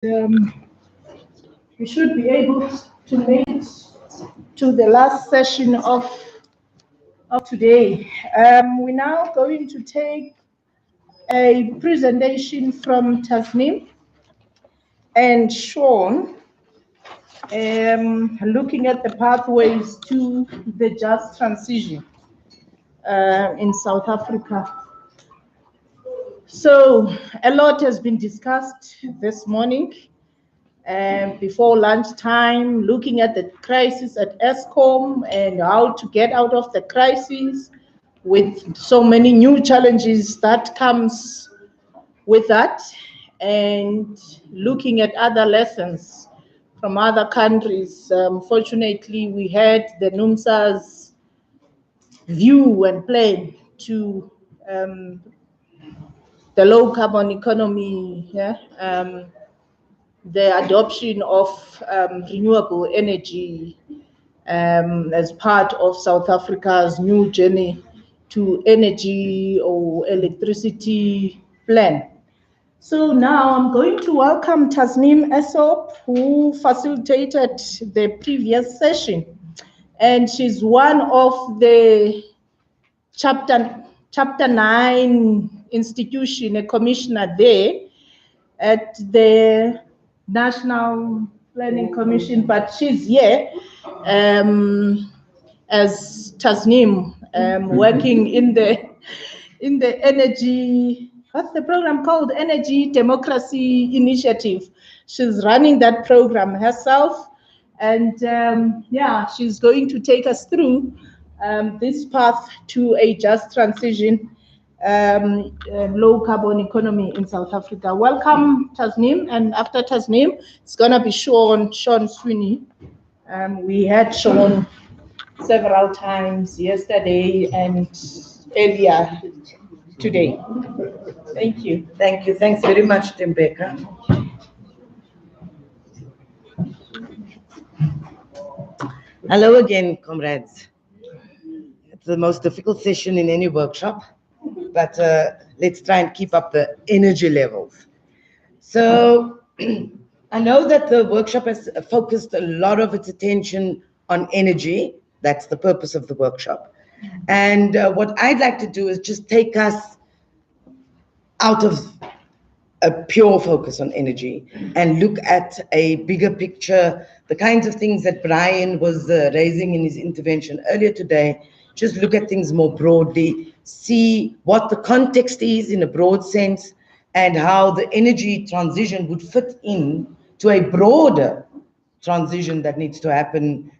We should be able to make it to the last session of today. We're now going to take a presentation from Tasneem and Sean, looking at the pathways to the just transition in South Africa. So a lot has been discussed this morning before lunchtime, looking at the crisis at Eskom and how to get out of the crisis with so many new challenges that comes with that, and looking at other lessons from other countries. Fortunately, we had the NUMSA's view and plan to the low carbon economy, the adoption of renewable energy as part of South Africa's new journey to energy or electricity plan. So now I'm going to welcome Tasneem Esop, who facilitated the previous session. And she's one of the chapter 9 institution, a commissioner there at the National Planning Commission, but she's here as Tasneem, working in the energy, what's the program called? Energy Democracy Initiative. She's running that program herself, and she's going to take us through this path to a just transition, low carbon economy in South Africa. Welcome, Tasneem, and after Tasneem, it's gonna be Sean Sweeney. We had Sean several times yesterday and earlier today. Thank you. Thank you. Thanks very much, Tembeka. Hello again, comrades. It's the most difficult session in any workshop, but let's try and keep up the energy levels. So I know that the workshop has focused a lot of its attention on energy. That's the purpose of the workshop. And what I'd like to do is just take us out of a pure focus on energy and look at a bigger picture, the kinds of things that Brian was raising in his intervention earlier today. Just look at things more broadly, see what the context is in a broad sense, and how the energy transition would fit in to a broader transition that needs to happen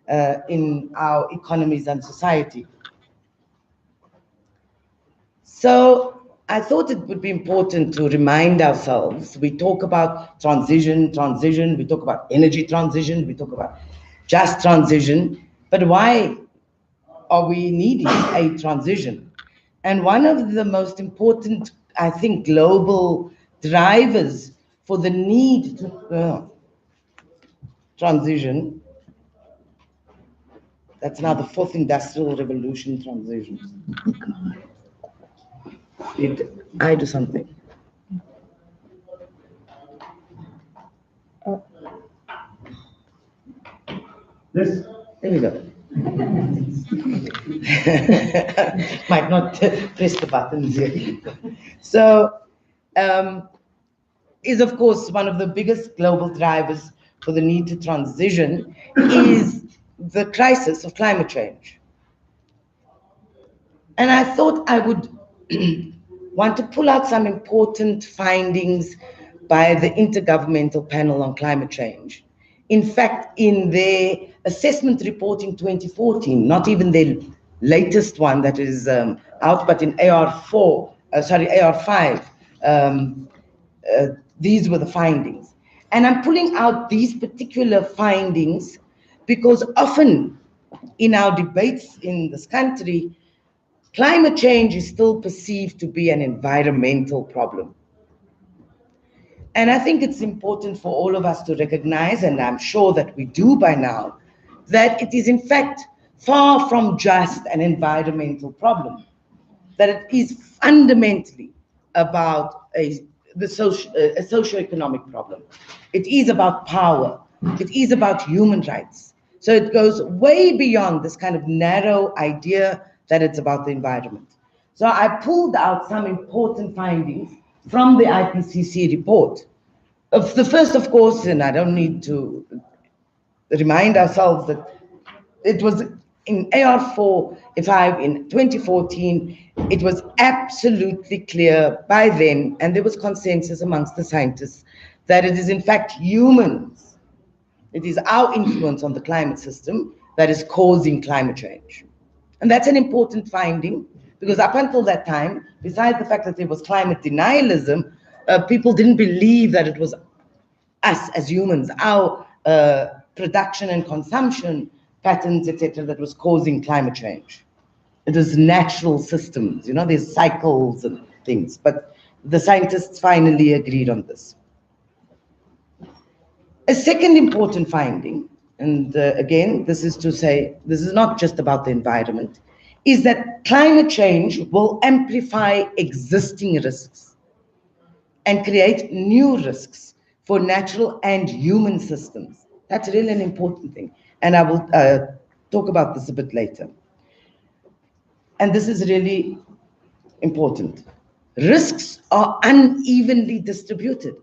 in our economies and society. So I thought it would be important to remind ourselves, we talk about transition, we talk about energy transition, we talk about just transition, but why are we needing a transition? And one of the most important, I think, global drivers for the need to transition, that's now the fourth industrial revolution transition. Did I do something? Yes. There we go. Might not press the buttons here. So, is of course one of the biggest global drivers for the need to transition is the crisis of climate change. And I thought I would want to pull out some important findings by the Intergovernmental Panel on Climate Change. In fact, in their assessment report in 2014, not even their latest one that is out, but in AR5, these were the findings. And I'm pulling out these particular findings because often in our debates in this country, climate change is still perceived to be an environmental problem. And I think it's important for all of us to recognize, and I'm sure that we do by now, that it is in fact far from just an environmental problem, that it is fundamentally about a a socio-economic problem. It is about power. It is about human rights. So it goes way beyond this kind of narrow idea that it's about the environment. So I pulled out some important findings from the IPCC report. The first, of course, and I don't need to remind ourselves that it was in AR4-5 in 2014, it was absolutely clear by then, and there was consensus amongst the scientists, that it is in fact humans, it is our influence on the climate system that is causing climate change. And that's an important finding, because up until that time, besides the fact that there was climate denialism, people didn't believe that it was us as humans, our production and consumption patterns, etc., that was causing climate change. It was natural systems, you know, there's cycles and things, but the scientists finally agreed on this. A second important finding, and again, this is to say, this is not just about the environment, is that climate change will amplify existing risks and create new risks for natural and human systems. That's really an important thing. And I will talk about this a bit later. And this is really important. Risks are unevenly distributed,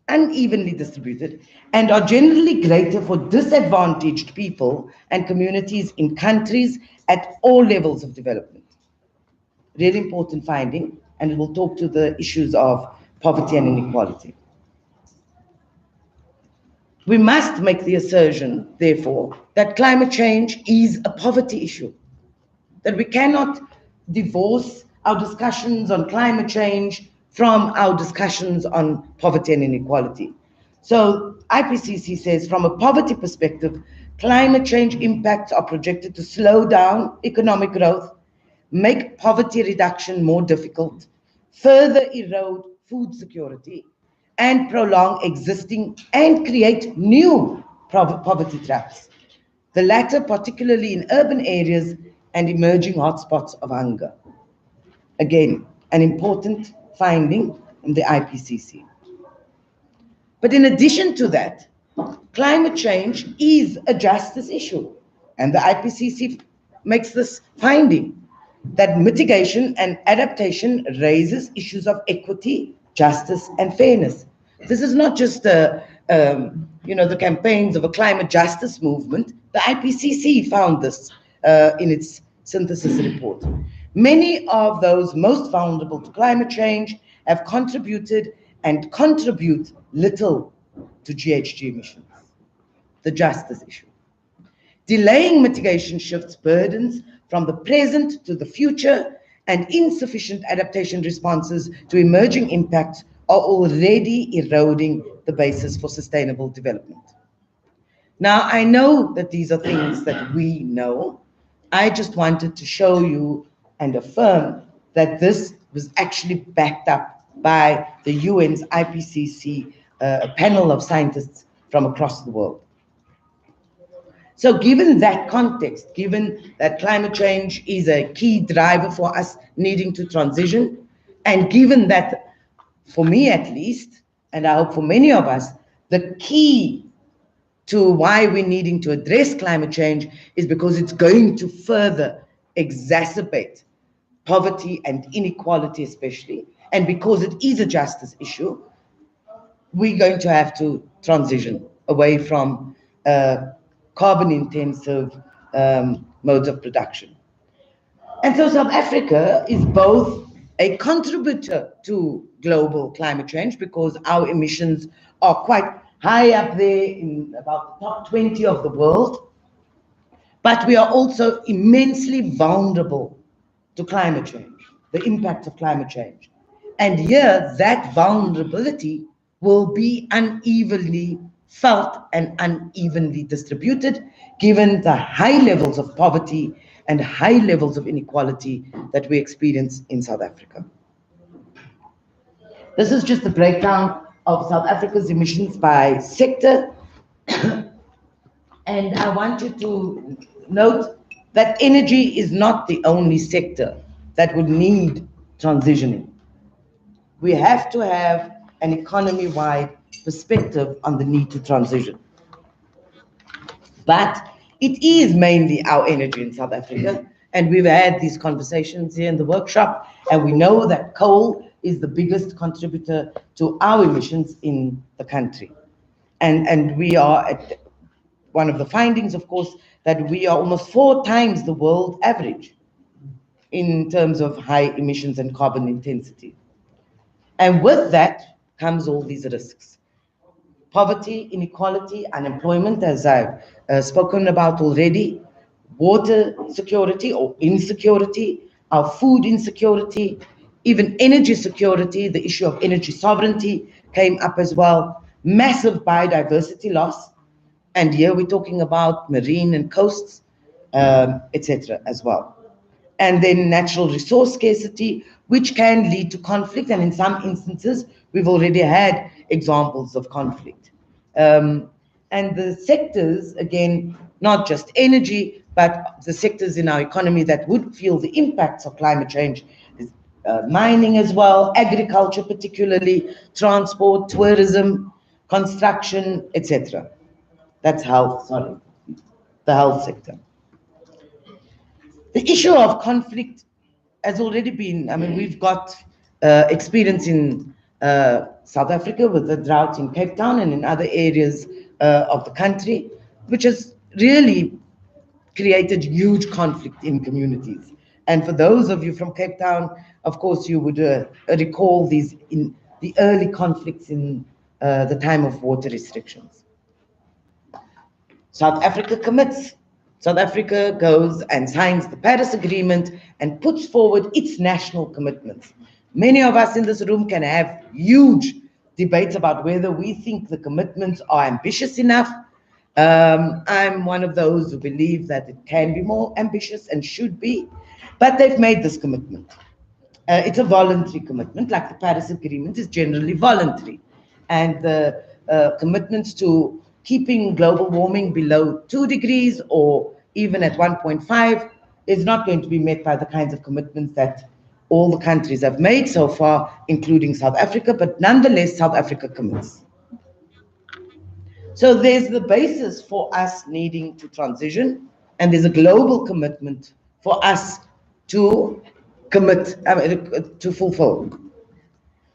and are generally greater for disadvantaged people and communities in countries at all levels of development. Really important finding, and it will talk to the issues of poverty and inequality. We must make the assertion, therefore, that climate change is a poverty issue, that we cannot divorce our discussions on climate change from our discussions on poverty and inequality. So IPCC says, from a poverty perspective, climate change impacts are projected to slow down economic growth, make poverty reduction more difficult, further erode food security, and prolong existing and create new poverty traps, the latter particularly in urban areas and emerging hotspots of hunger. Again, an important finding from the IPCC. But in addition to that, climate change is a justice issue, and the IPCC makes this finding, that mitigation and adaptation raises issues of equity, justice, and fairness. This is not just the campaigns of a climate justice movement. The IPCC found this in its synthesis report. Many of those most vulnerable to climate change have contributed and contribute little to GHG emissions. The justice issue. Delaying mitigation shifts burdens from the present to the future, and insufficient adaptation responses to emerging impacts are already eroding the basis for sustainable development. Now, I know that these are things that we know. I just wanted to show you and affirm that this was actually backed up by the UN's IPCC panel of scientists from across the world. So given that context, given that climate change is a key driver for us needing to transition, and given that, for me at least, and I hope for many of us, the key to why we're needing to address climate change is because it's going to further exacerbate poverty and inequality especially, and because it is a justice issue, we're going to have to transition away from carbon-intensive modes of production. And so South Africa is both a contributor to global climate change because our emissions are quite high up there in about the top 20 of the world, but we are also immensely vulnerable to climate change, the impact of climate change. And here, that vulnerability will be unevenly felt and unevenly distributed, given the high levels of poverty and high levels of inequality that we experience in South Africa. This is just a breakdown of South Africa's emissions by sector. And I want you to note that energy is not the only sector that would need transitioning. we have to have an economy-wide perspective on the need to transition. But it is mainly our energy in South Africa, and we've had these conversations here in the workshop, and we know that coal is the biggest contributor to our emissions in the country. And we are at one of the findings, of course, that we are almost 4 times the world average in terms of high emissions and carbon intensity. And with that comes all these risks. Poverty, inequality, unemployment, as I've spoken about already, water security or insecurity, our food insecurity, even energy security, the issue of energy sovereignty came up as well, massive biodiversity loss, and here we're talking about marine and coasts, etc. as well. And then natural resource scarcity, which can lead to conflict, and in some instances, we've already had examples of conflict. And the sectors, again, not just energy, but the sectors in our economy that would feel the impacts of climate change is mining as well, agriculture particularly, transport, tourism, construction, etc. That's health, sorry, the health sector. The issue of conflict has already been, I mean, we've got experience in South Africa with the drought in Cape Town and in other areas of the country, which has really created huge conflict in communities. And for those of you from Cape Town, of course, you would recall these in the early conflicts in the time of water restrictions. South Africa commits. South Africa goes and signs the Paris Agreement and puts forward its national commitments. Many of us in this room can have huge debates about whether we think the commitments are ambitious enough. I'm one of those who believe that it can be more ambitious and should be, but they've made this commitment. It's a voluntary commitment, like the Paris Agreement is generally voluntary. And the commitments to keeping global warming below 2 degrees or even at 1.5 is not going to be met by the kinds of commitments that all the countries have made so far, including South Africa, but nonetheless, South Africa commits. So there's the basis for us needing to transition, and there's a global commitment for us to commit, to fulfill.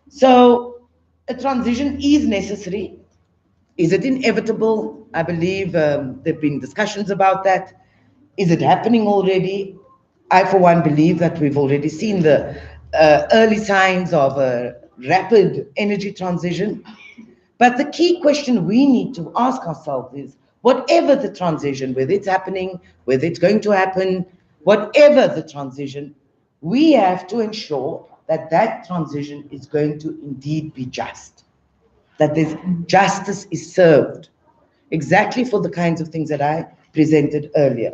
So a transition is necessary. Is it inevitable? I believe there have been discussions about that. Is it happening already? I, for one, believe that we've already seen the early signs of a rapid energy transition. But the key question we need to ask ourselves is, whatever the transition, whether it's happening, whether it's going to happen, whatever the transition, we have to ensure that that transition is going to indeed be just, that this justice is served, exactly for the kinds of things that I presented earlier.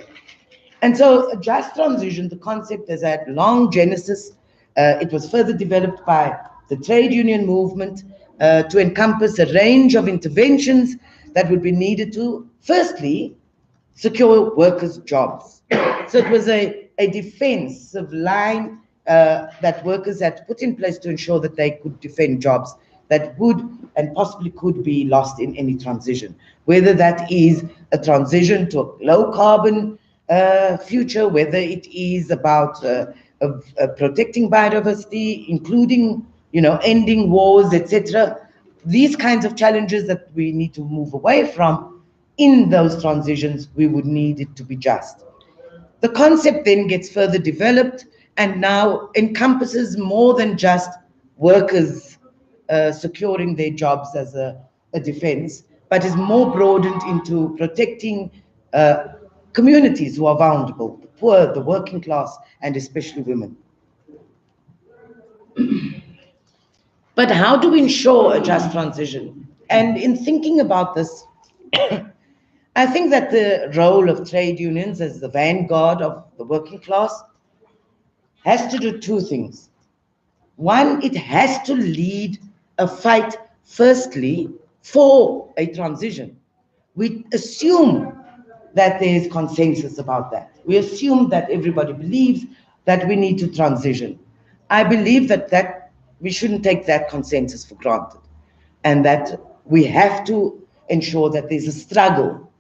And so a just transition, the concept has had long genesis. It was further developed by the trade union movement to encompass a range of interventions that would be needed to, firstly, secure workers' jobs. So it was a defensive line that workers had to put in place to ensure that they could defend jobs that would and possibly could be lost in any transition, whether that is a transition to a low-carbon future, whether it is about protecting biodiversity, including, ending wars, etc. These kinds of challenges that we need to move away from, in those transitions, we would need it to be just. The concept then gets further developed and now encompasses more than just workers securing their jobs as a defense, but is more broadened into protecting communities who are vulnerable, the poor, the working class, and especially women. But how do we ensure a just transition? And in thinking about this, I think that the role of trade unions as the vanguard of the working class has to do 2 things. One, it has to lead a fight, firstly, for a transition. We assume that there is consensus about that. We assume that everybody believes that we need to transition. I believe that that we shouldn't take that consensus for granted, and that we have to ensure that there's a struggle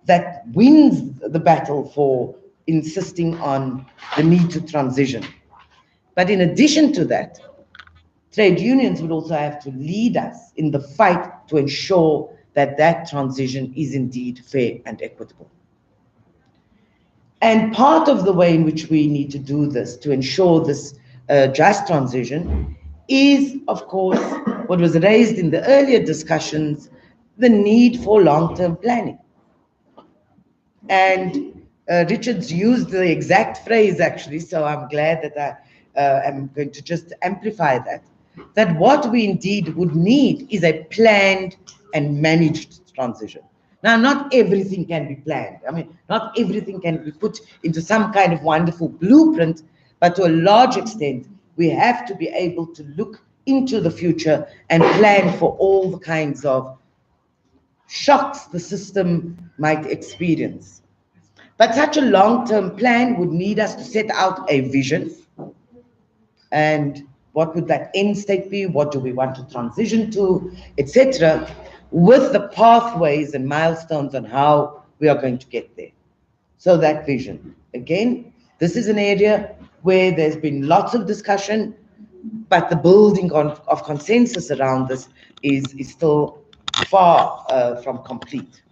that wins the battle for insisting on the need to transition. But in addition to that, trade unions would also have to lead us in the fight to ensure that that transition is indeed fair and equitable. And part of the way in which we need to do this, to ensure this just transition, is, of course, what was raised in the earlier discussions, the need for long-term planning. And Richard's used the exact phrase, actually, so I'm glad that I am going to just amplify that what we indeed would need is a planned and managed transition. Now, not everything can be planned. I mean, not everything can be put into some kind of wonderful blueprint, but to a large extent, we have to be able to look into the future and plan for all the kinds of shocks the system might experience. But such a long-term plan would need us to set out a vision. And what would that end state be? What do we want to transition to, etc., with the pathways and milestones on how we are going to get there. So that vision. Again, this is an area where there's been lots of discussion, but the building of consensus around this is still far from complete.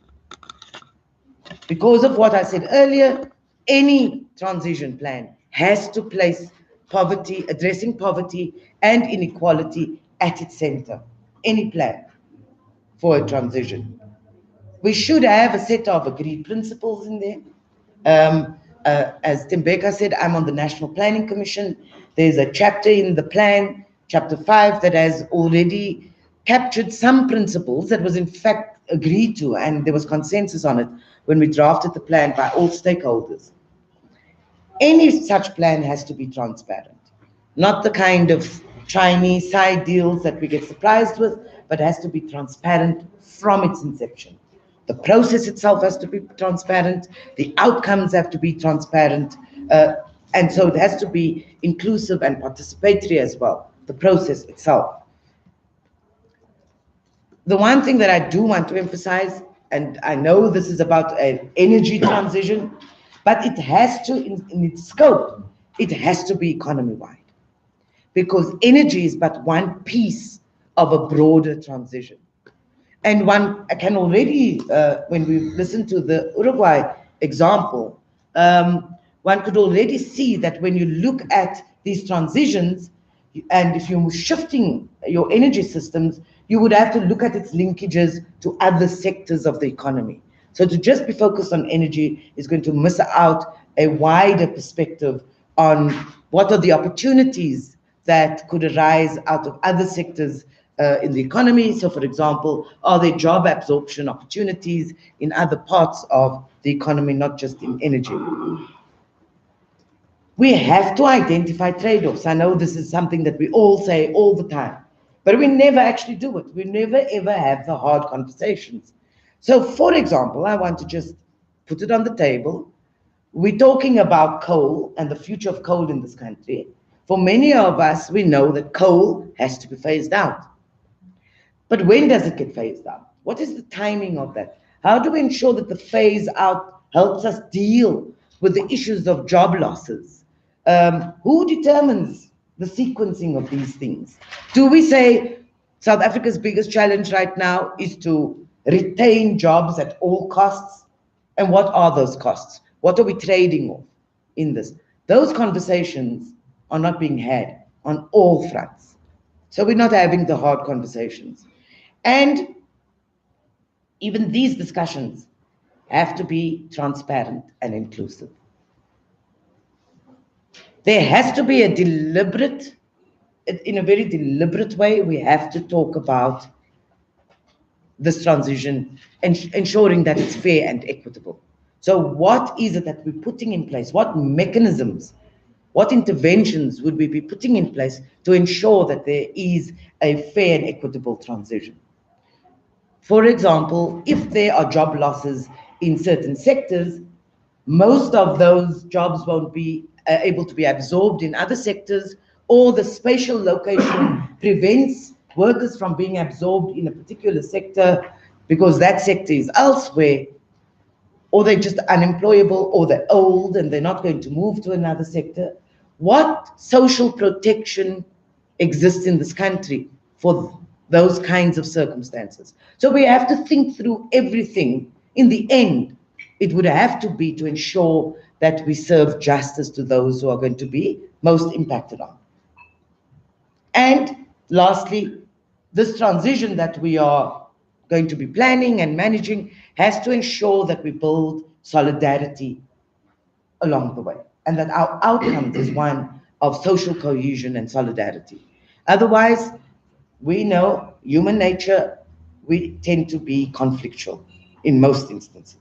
Because of what I said earlier, any transition plan has to place poverty, addressing poverty and inequality at its center. Any plan for a transition. We should have a set of agreed principles in there. As Tembeka said, I'm on the National Planning Commission. There's a chapter in the plan, chapter 5, that has already captured some principles that was in fact agreed to, and there was consensus on it when we drafted the plan by all stakeholders. Any such plan has to be transparent, not the kind of Chinese side deals that we get surprised with, but has to be transparent from its inception. The process itself has to be transparent, the outcomes have to be transparent, and so it has to be inclusive and participatory as well, the process itself. The one thing that I do want to emphasize, and I know this is about an energy transition, but it has to, in its scope, it has to be economy-wide. Because energy is but one piece of a broader transition. And one can already, when we listen to the Uruguay example, one could already see that when you look at these transitions, and if you're shifting your energy systems, you would have to look at its linkages to other sectors of the economy. So to just be focused on energy is going to miss out a wider perspective on what are the opportunities that could arise out of other sectors in the economy. So, for example, are there job absorption opportunities in other parts of the economy, not just in energy? We have to identify trade-offs. I know this is something that we all say all the time, but we never actually do it. We never, ever have the hard conversations. So, for example, I want to just put it on the table. We're talking about coal and the future of coal in this country. For many of us, we know that coal has to be phased out. But when does it get phased out? What is the timing of that? How do we ensure that the phase out helps us deal with the issues of job losses? Who determines the sequencing of these things? Do we say South Africa's biggest challenge right now is to retain jobs at all costs? And what are those costs? What are we trading off in this? Those conversations are not being had on all fronts. So we're not having the hard conversations. And even these discussions have to be transparent and inclusive. There has to be a deliberate, in a very deliberate way, we have to talk about this transition and ensuring that it's fair and equitable. So what is it that we're putting in place? What mechanisms, what interventions would we be putting in place to ensure that there is a fair and equitable transition? For example, if there are job losses in certain sectors, most of those jobs won't be able to be absorbed in other sectors, or the spatial location prevents workers from being absorbed in a particular sector because that sector is elsewhere, or they're just unemployable, or they're old and they're not going to move to another sector. What social protection exists in this country for those kinds of circumstances? So we have to think through everything. In the end, it would have to be to ensure that we serve justice to those who are going to be most impacted on. And lastly, this transition that we are going to be planning and managing has to ensure that we build solidarity along the way, and that our outcomes is one of social cohesion and solidarity. Otherwise, we know human nature, we tend to be conflictual in most instances.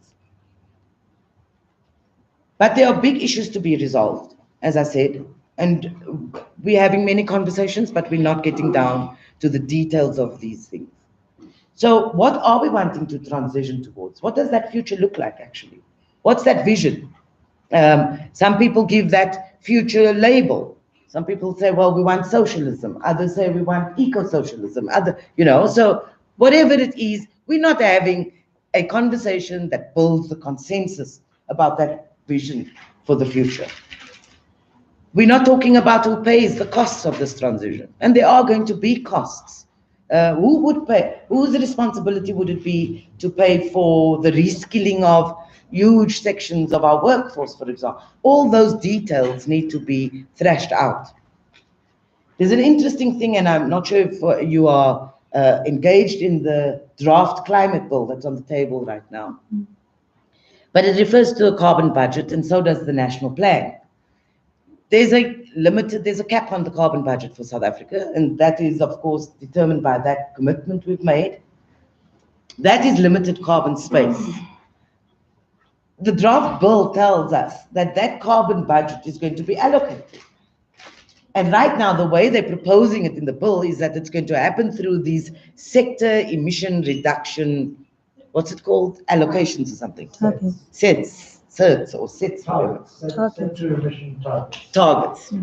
But there are big issues to be resolved, as I said, and we're having many conversations, but we're not getting down to the details of these things. So what are we wanting to transition towards? What does that future look like, actually? What's that vision? Some people give that future a label. Some people say, well, we want socialism. Others say we want eco-socialism. So whatever it is, we're not having a conversation that builds the consensus about that vision for the future. We're not talking about who pays the costs of this transition. And there are going to be costs. Who would pay? Whose responsibility would it be to pay for the reskilling of huge sections of our workforce, for example? All those details need to be thrashed out. There's an interesting thing, and I'm not sure if you are engaged in the draft climate bill that's on the table right now. But it refers to a carbon budget, and so does the national plan. There's a cap on the carbon budget for South Africa, and that is, of course, determined by that commitment we've made. That is limited carbon space. The draft bill tells us that that carbon budget is going to be allocated. And right now, the way they're proposing it in the bill is that it's going to happen through these sector emission reduction, what's it called? Allocations or something. Okay. Sets or sets. Sector emission Targets.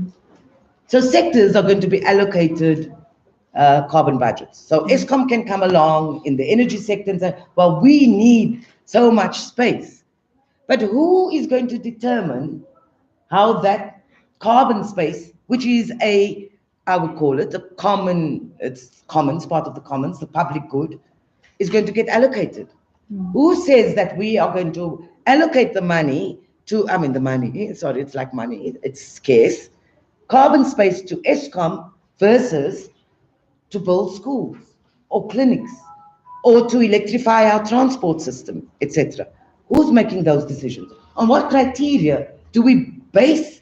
So sectors are going to be allocated carbon budgets. So ESCOM can come along in the energy sector and say, well, we need so much space. But who is going to determine how that carbon space, which is I would call it it's commons, part of the commons, the public good, is going to get allocated? Who says that we are going to allocate the money to, it's like money, it's scarce, carbon space to ESCOM versus to build schools or clinics or to electrify our transport system, etc.? Who's making those decisions? On what criteria do we base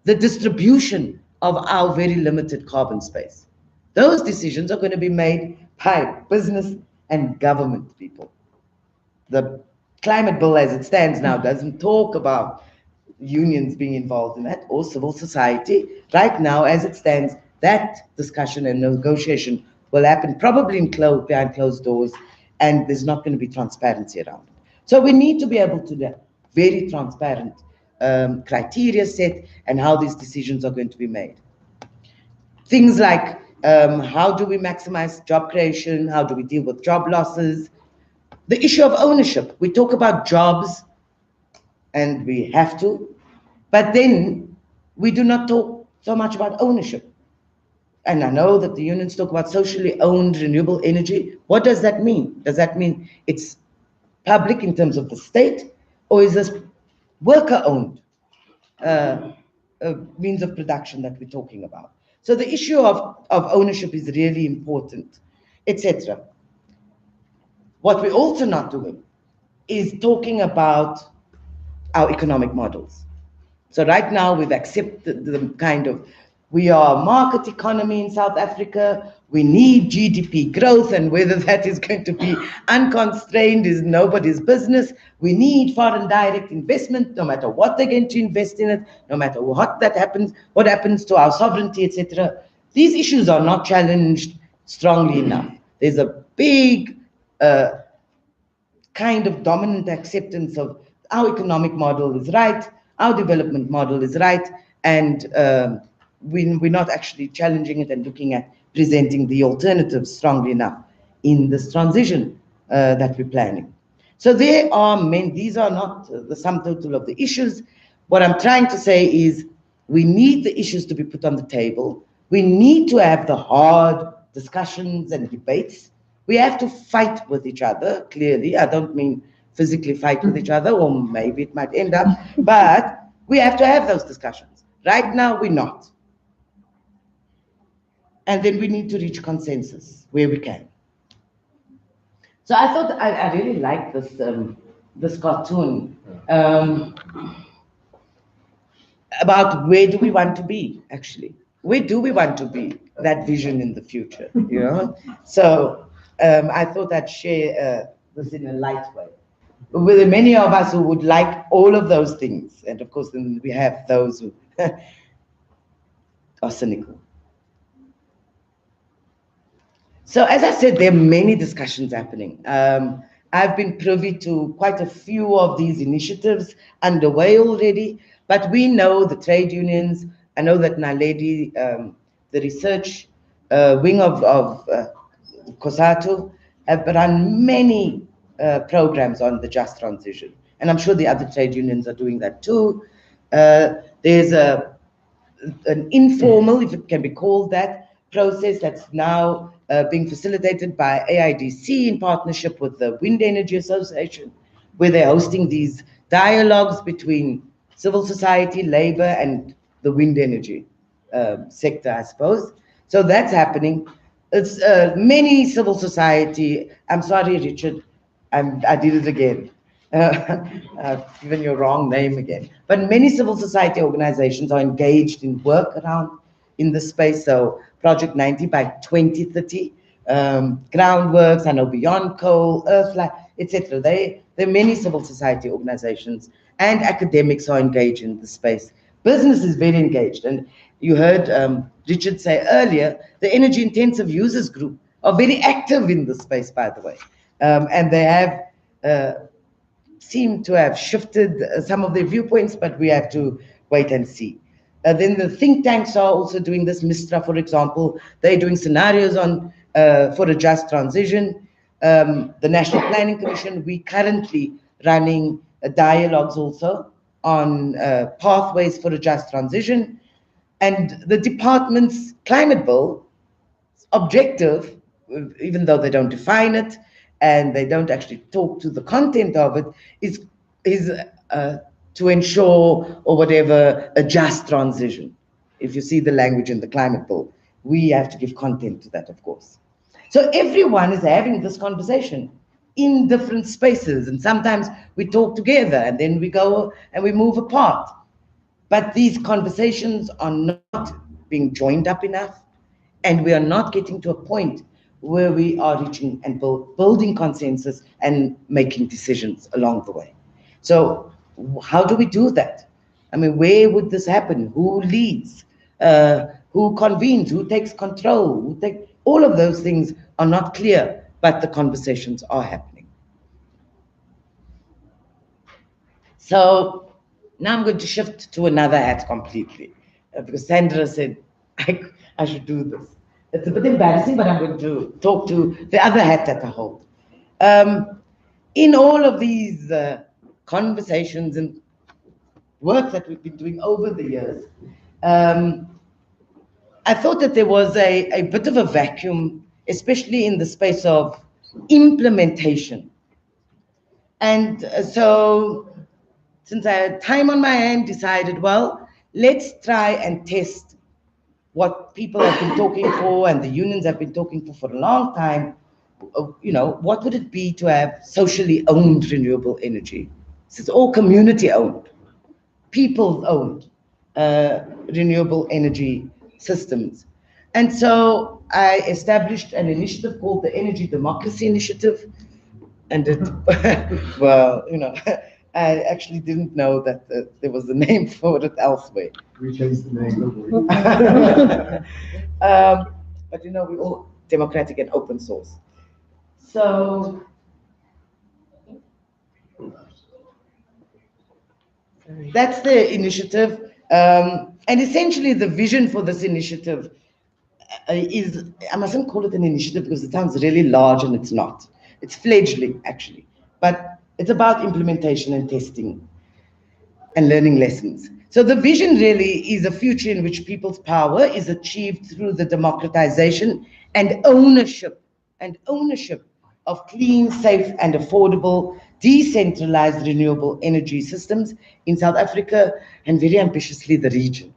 the distribution of our very limited carbon space? Those decisions are going to be made by business and government people. The climate bill as it stands now doesn't talk about unions being involved in that or civil society. Right now, as it stands, that discussion and negotiation will happen probably behind closed doors, and there's not going to be transparency around it. So we need to be able to have very transparent criteria set and how these decisions are going to be made. Things like how do we maximize job creation? How do we deal with job losses? The issue of ownership. We talk about jobs, and we have to, but then we do not talk so much about ownership. And I know that the unions talk about socially owned renewable energy. What does that mean? Does that mean it's public in terms of the state, or is this worker-owned means of production that we're talking about? So the issue of ownership is really important, etc. What we're also not doing is talking about our economic models. So right now we've accepted the kind of, we are a market economy in South Africa, we need GDP growth, and whether that is going to be unconstrained is nobody's business. We need foreign direct investment, no matter what they're going to invest in it, no matter what happens to our sovereignty, etc. These issues are not challenged strongly enough. There's a big kind of dominant acceptance of our economic model is right, our development model is right, and we're not actually challenging it and looking at presenting the alternatives strongly enough in this transition that we're planning. So there are many, these are not the sum total of the issues. What I'm trying to say is we need the issues to be put on the table. We need to have the hard discussions and debates. We have to fight with each other, clearly. I don't mean physically fight with each other, or maybe it might end up, but we have to have those discussions. Right now, we're not. And then we need to reach consensus where we can. So I thought I really like this this cartoon about where do we want to be, actually. Where do we want to be, that vision in the future, you know? So I thought I'd share this in a light way. With many of us who would like all of those things, and of course then we have those who are cynical. So as I said, there are many discussions happening. I've been privy to quite a few of these initiatives underway already, but we know the trade unions. I know that Naledi, the research wing of COSATU, have run many programs on the just transition. And I'm sure the other trade unions are doing that too. There's an informal, if it can be called that, process that's now being facilitated by AIDC in partnership with the Wind Energy Association, where they're hosting these dialogues between civil society, labor, and the wind energy sector, I suppose. So that's happening. It's many civil society. I'm sorry, Richard, I did it again. I've given you a wrong name again. But many civil society organizations are engaged in work around in this space. So Project 90 by 2030, Groundworks, I know Beyond Coal, Earthlight, etc. There are many civil society organizations and academics are engaged in the space. Business is very engaged. And you heard Richard say earlier, the energy intensive users group are very active in the space, by the way. And they have seem to have shifted some of their viewpoints, but we have to wait and see. Then the think tanks are also doing this. Mistra, for example, they're doing scenarios on for a just transition. The National Planning Commission, we currently running dialogues also on pathways for a just transition. And the department's climate bill objective, even though they don't define it and they don't actually talk to the content of it, is to ensure or whatever a just transition. If you see the language in the climate bill, we have to give content to that, of course. So everyone is having this conversation in different spaces, and sometimes we talk together and then we go and we move apart. But these conversations are not being joined up enough, and we are not getting to a point where we are reaching and building consensus and making decisions along the way. So how do we do that? I mean, where would this happen? Who leads? Who convenes? Who takes control? All of those things are not clear, but the conversations are happening. So now I'm going to shift to another hat completely, because Sandra said I should do this. It's a bit embarrassing, but I'm going to talk to the other hat that I hold. In all of these conversations and work that we've been doing over the years, I thought that there was a bit of a vacuum, especially in the space of implementation. And so, since I had time on my hand, decided, well, let's try and test what people have been talking for and the unions have been talking for a long time. You know, what would it be to have socially owned renewable energy? This is all community owned, people owned renewable energy systems. And so I established an initiative called the Energy Democracy Initiative. And it, well, you know, I actually didn't know that there was a name for it elsewhere. We changed the name. But you know, we're all democratic and open source. So, that's the initiative. And essentially the vision for this initiative is, I mustn't call it an initiative because it sounds really large and it's not. It's fledgling actually, but it's about implementation and testing and learning lessons. So the vision really is a future in which people's power is achieved through the democratization and ownership of clean, safe and affordable, decentralized renewable energy systems in South Africa and very ambitiously the region.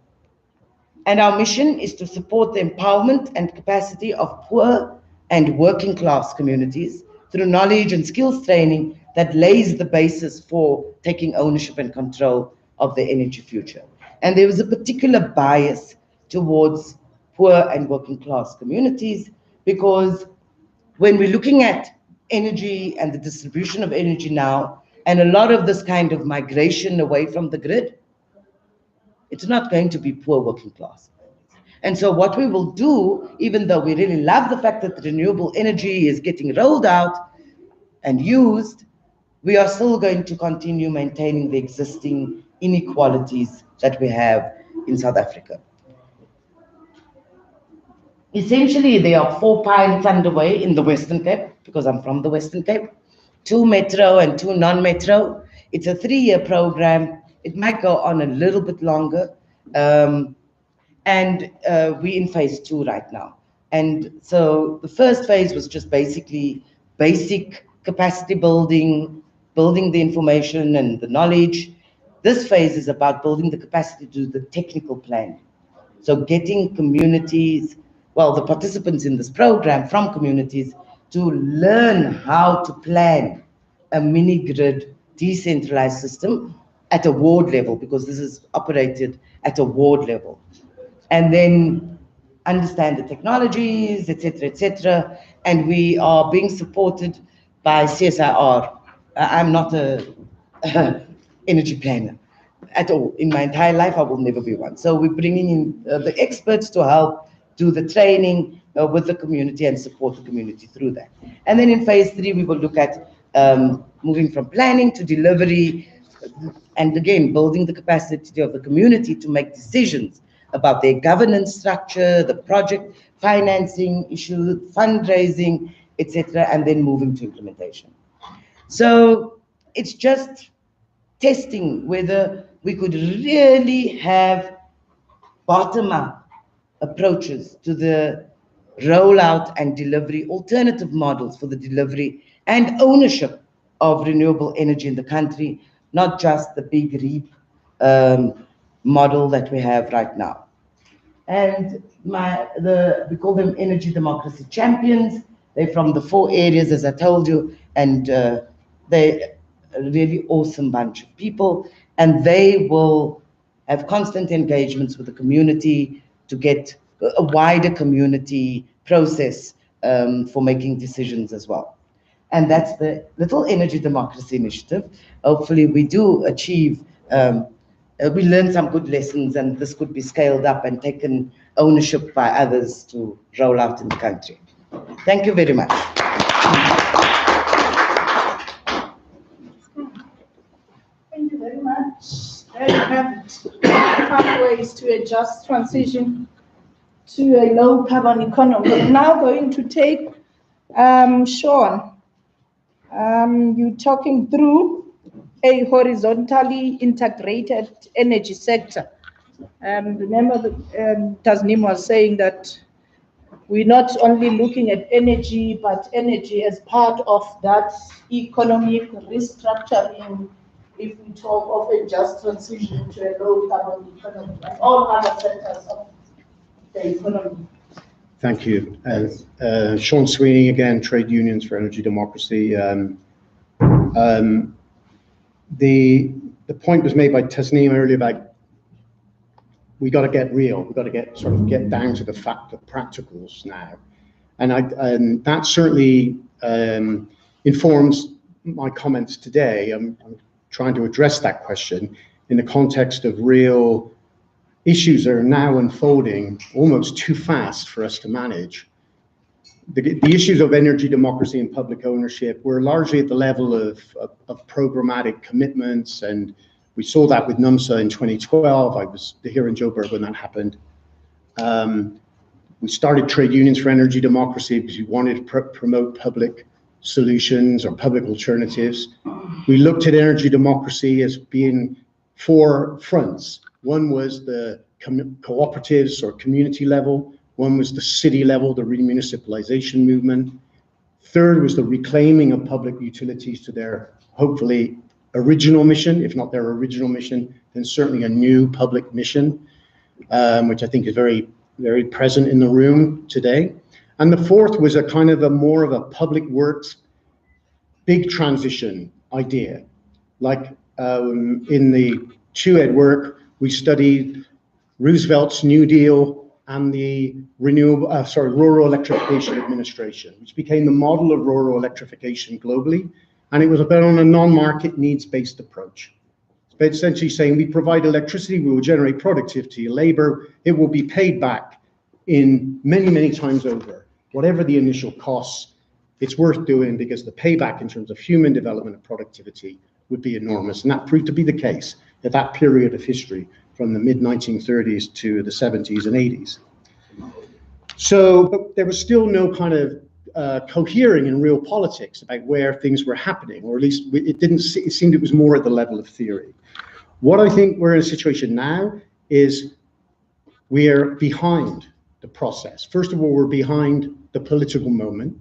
And our mission is to support the empowerment and capacity of poor and working class communities through knowledge and skills training that lays the basis for taking ownership and control of the energy future. And there was a particular bias towards poor and working class communities because when we're looking at energy and the distribution of energy now, and a lot of this kind of migration away from the grid, it's not going to be poor working class. And so what we will do, even though we really love the fact that the renewable energy is getting rolled out and used, we are still going to continue maintaining the existing inequalities that we have in South Africa. Essentially, there are 4 pilots underway in the Western Cape, because I'm from the Western Cape, 2 metro and 2 non-metro. It's a 3-year program. It might go on a little bit longer. And we're in phase 2 right now. And so the first phase was just basically basic capacity building the information and the knowledge. This phase is about building the capacity to do the technical plan. So getting communities, well, the participants in this program from communities to learn how to plan a mini grid decentralized system at a ward level, because this is operated at a ward level. And then understand the technologies, et cetera, and we are being supported by CSIR. I'm not a energy planner at all. In my entire life, I will never be one. So we're bringing in the experts to help do the training with the community and support the community through that. And then in phase 3, we will look at moving from planning to delivery, and again, building the capacity of the community to make decisions about their governance structure, the project financing issue, fundraising, etc., and then moving to implementation. So it's just testing whether we could really have bottom-up approaches to the rollout and delivery, alternative models for the delivery and ownership of renewable energy in the country, not just the big REAP model that we have right now. And we call them energy democracy champions. They're from the 4 areas, as I told you, and they're a really awesome bunch of people, and they will have constant engagements with the community to get a wider community process for making decisions as well. And that's the Little Energy Democracy Initiative. Hopefully we do achieve, we learn some good lessons, and this could be scaled up and taken ownership by others to roll out in the country. Thank you very much. Thank you very much. There you have it. Pathways to a just transition to a low carbon economy. We're now going to take Sean. You're talking through a horizontally integrated energy sector. Remember that Tasneem was saying that we're not only looking at energy, but energy as part of that economic restructuring if we talk of a just transition to a low carbon economy and all other sectors of the economy. Thank you. Sean Sweeney again, Trade Unions for Energy Democracy. The point was made by Tasneem earlier about we got to get real. We got to get down to the practicals now, and that certainly informs my comments today. I'm trying to address that question in the context of real issues that are now unfolding almost too fast for us to manage. The issues of energy democracy and public ownership were largely at the level of programmatic commitments, and We saw that with NUMSA in 2012. I was here in Joburg when that happened. We started trade unions for energy democracy because we wanted to promote public solutions or public alternatives. We looked at energy democracy as being 4 fronts. One was the cooperatives or community level. One was the city level, the remunicipalization movement. Third was the reclaiming of public utilities to their, hopefully, original mission. If not their original mission, then certainly a new public mission, which I think is very, very present in the room today. And the fourth was a kind of more of a public works, big transition idea. Like in the TUED work, we studied Roosevelt's New Deal and the Rural Electrification Administration, which became the model of rural electrification globally. And it was about on a non-market needs-based approach. It's essentially saying we provide electricity, we will generate productivity, labor, it will be paid back in many, many times over. Whatever the initial costs, it's worth doing because the payback in terms of human development and productivity would be enormous. And that proved to be the case at that period of history from the mid-1930s to the 70s and 80s. So, but there was still no kind of cohering in real politics about where things were happening, or at least it seemed it was more at the level of theory. What I think we're in a situation now is we are behind the process. First of all, we're behind the political moment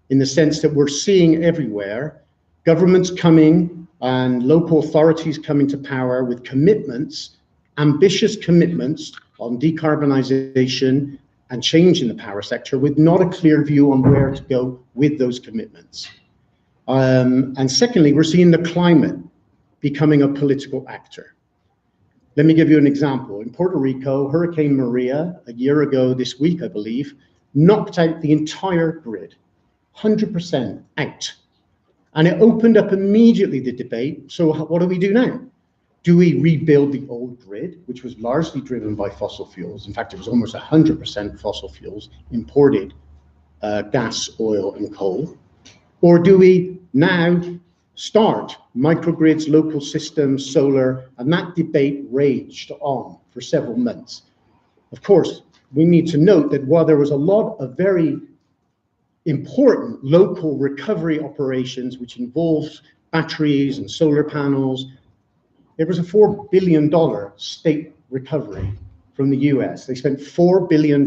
in the sense that we're seeing everywhere governments coming and local authorities coming to power with commitments, ambitious commitments on decarbonization and change in the power sector with not a clear view on where to go with those commitments. And secondly, we're seeing the climate becoming a political actor. Let me give you an example. In Puerto Rico, Hurricane Maria, a year ago this week, I believe, knocked out the entire grid, 100% out. And it opened up immediately the debate. So what do we do now? Do we rebuild the old grid, which was largely driven by fossil fuels? In fact, it was almost 100% fossil fuels, imported gas, oil, and coal. Or do we now start microgrids, local systems, solar? And that debate raged on for several months. Of course, we need to note that while there was a lot of very important local recovery operations, which involved batteries and solar panels, there was a $4 billion state recovery from the US. They spent $4 billion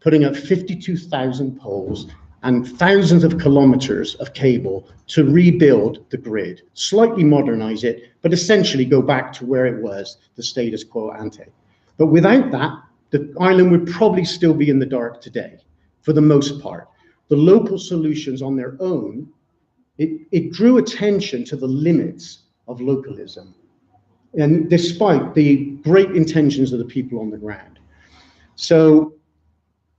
putting up 52,000 poles and thousands of kilometers of cable to rebuild the grid, slightly modernize it, but essentially go back to where it was, the status quo ante. But without that, the island would probably still be in the dark today, for the most part. The local solutions on their own, it drew attention to the limits of localism, and despite the great intentions of the people on the ground. So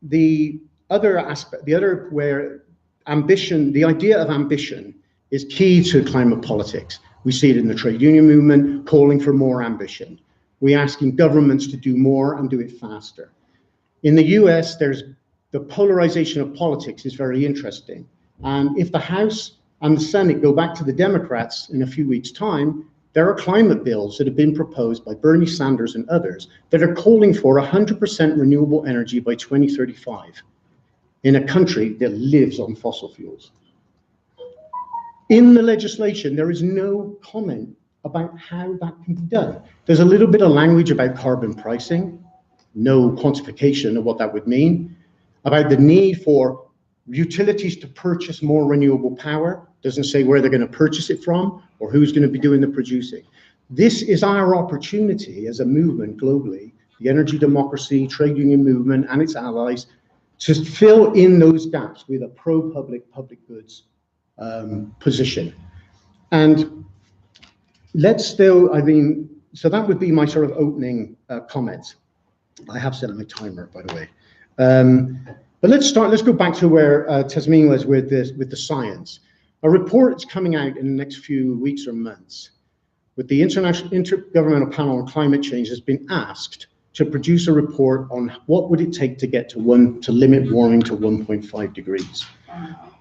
the other aspect, where ambition, the idea of ambition is key to climate politics. We see it in the trade union movement, calling for more ambition. We're asking governments to do more and do it faster. In the US, the polarization of politics is very interesting. And if the House and the Senate go back to the Democrats in a few weeks' time, there are climate bills that have been proposed by Bernie Sanders and others that are calling for 100% renewable energy by 2035 in a country that lives on fossil fuels. In the legislation, there is no comment about how that can be done. There's a little bit of language about carbon pricing, no quantification of what that would mean, about the need for utilities to purchase more renewable power. Doesn't say where they're going to purchase it from or who's going to be doing the producing. This is our opportunity as a movement globally, the energy democracy, trade union movement and its allies, to fill in those gaps with a pro-public, public goods position. And let's still, so that would be my sort of opening comments. I have set my timer, by the way. But let's go back to where Tasmin was with the science. A report is coming out in the next few weeks or months with the Intergovernmental Panel on Climate Change has been asked to produce a report on what would it take to get to limit warming to 1.5 degrees.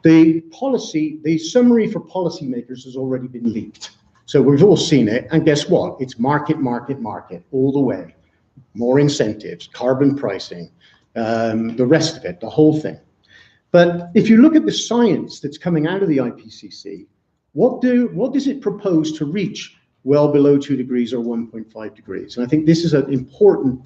The summary for policymakers has already been leaked. So we've all seen it, and guess what? It's market, market, market all the way. More incentives, carbon pricing, the rest of it, the whole thing. But if you look at the science that's coming out of the IPCC, what does it propose to reach well below 2 degrees or 1.5 degrees? And I think this is an important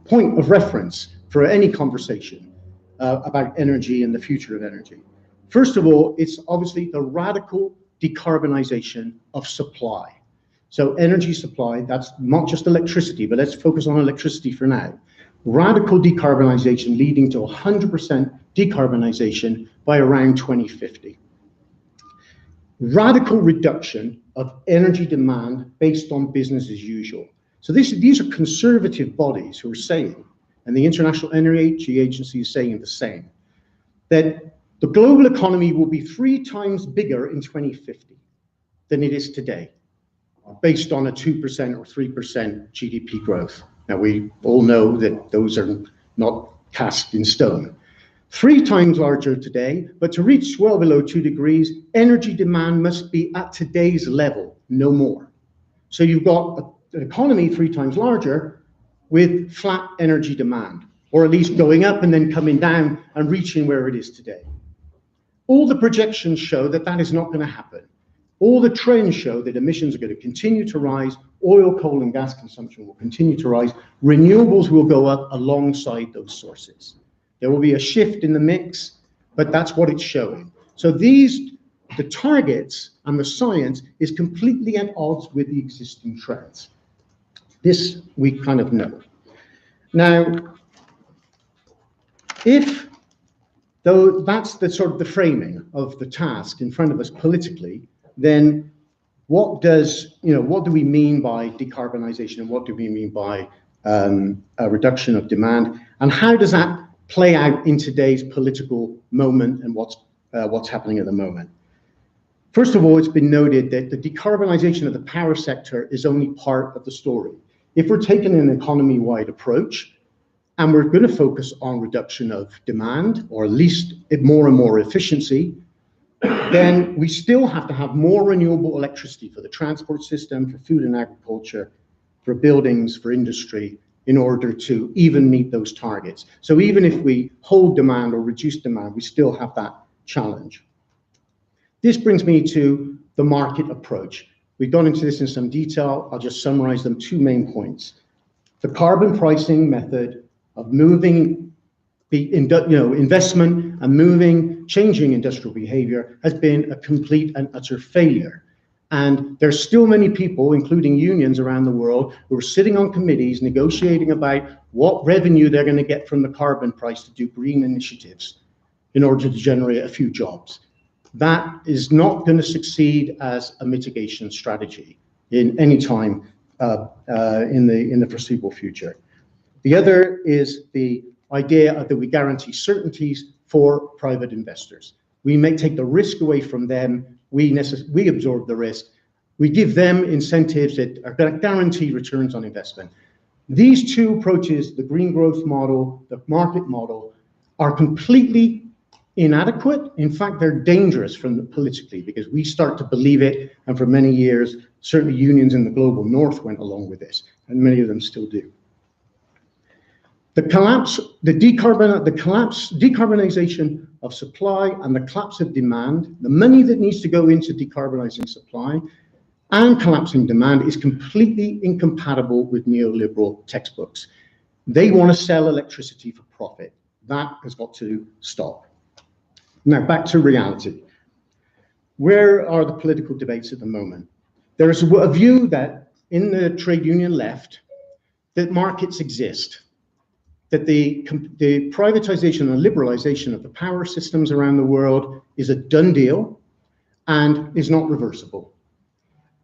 point of reference for any conversation about energy and the future of energy. First of all, it's obviously the radical decarbonization of supply. So energy supply, that's not just electricity, but let's focus on electricity for now. Radical decarbonization leading to 100% decarbonization by around 2050. Radical reduction of energy demand based on business as usual. So these are conservative bodies who are saying, and the International Energy Agency is saying the same, that the global economy will be 3 times bigger in 2050 than it is today, based on a 2% or 3% GDP growth. Now, we all know that those are not cast in stone. 3 times larger today, but to reach well below 2 degrees, energy demand must be at today's level, no more. So you've got an economy 3 times larger with flat energy demand, or at least going up and then coming down and reaching where it is today. All the projections show that that is not going to happen. All the trends show that emissions are going to continue to rise, oil, coal, and gas consumption will continue to rise, renewables will go up alongside those sources. There will be a shift in the mix, but that's what it's showing. So the targets and the science is completely at odds with the existing trends. This we kind of know. Now, though that's the sort of the framing of the task in front of us politically, then what do we mean by decarbonization, and what do we mean by a reduction of demand, and how does that play out in today's political moment and what's happening at the moment? First of all, it's been noted that the decarbonization of the power sector is only part of the story. If we're taking an economy-wide approach, and we're going to focus on reduction of demand, or at least more and more efficiency, then we still have to have more renewable electricity for the transport system, for food and agriculture, for buildings, for industry, in order to even meet those targets. So even if we hold demand or reduce demand, we still have that challenge. This brings me to the market approach. We've gone into this in some detail. I'll just summarize them. 2 main points. The carbon pricing method of moving investment and changing industrial behavior has been a complete and utter failure. And there's still many people, including unions around the world, who are sitting on committees negotiating about what revenue they're going to get from the carbon price to do green initiatives in order to generate a few jobs. That is not going to succeed as a mitigation strategy in any time in the foreseeable future. The other is the idea that we guarantee certainties for private investors. We may take the risk away from them. We absorb the risk. We give them incentives that are going to guarantee returns on investment. These 2 approaches, the green growth model, the market model, are completely inadequate. In fact, they're dangerous politically, because we start to believe it, and for many years, certainly unions in the global north went along with this, and many of them still do. Decarbonization of supply and the collapse of demand, the money that needs to go into decarbonizing supply and collapsing demand, is completely incompatible with neoliberal textbooks. They want to sell electricity for profit. That has got to stop. Now, back to reality. Where are the political debates at the moment? There is a view that in the trade union left, that markets exist, that the privatization and liberalization of the power systems around the world is a done deal and is not reversible.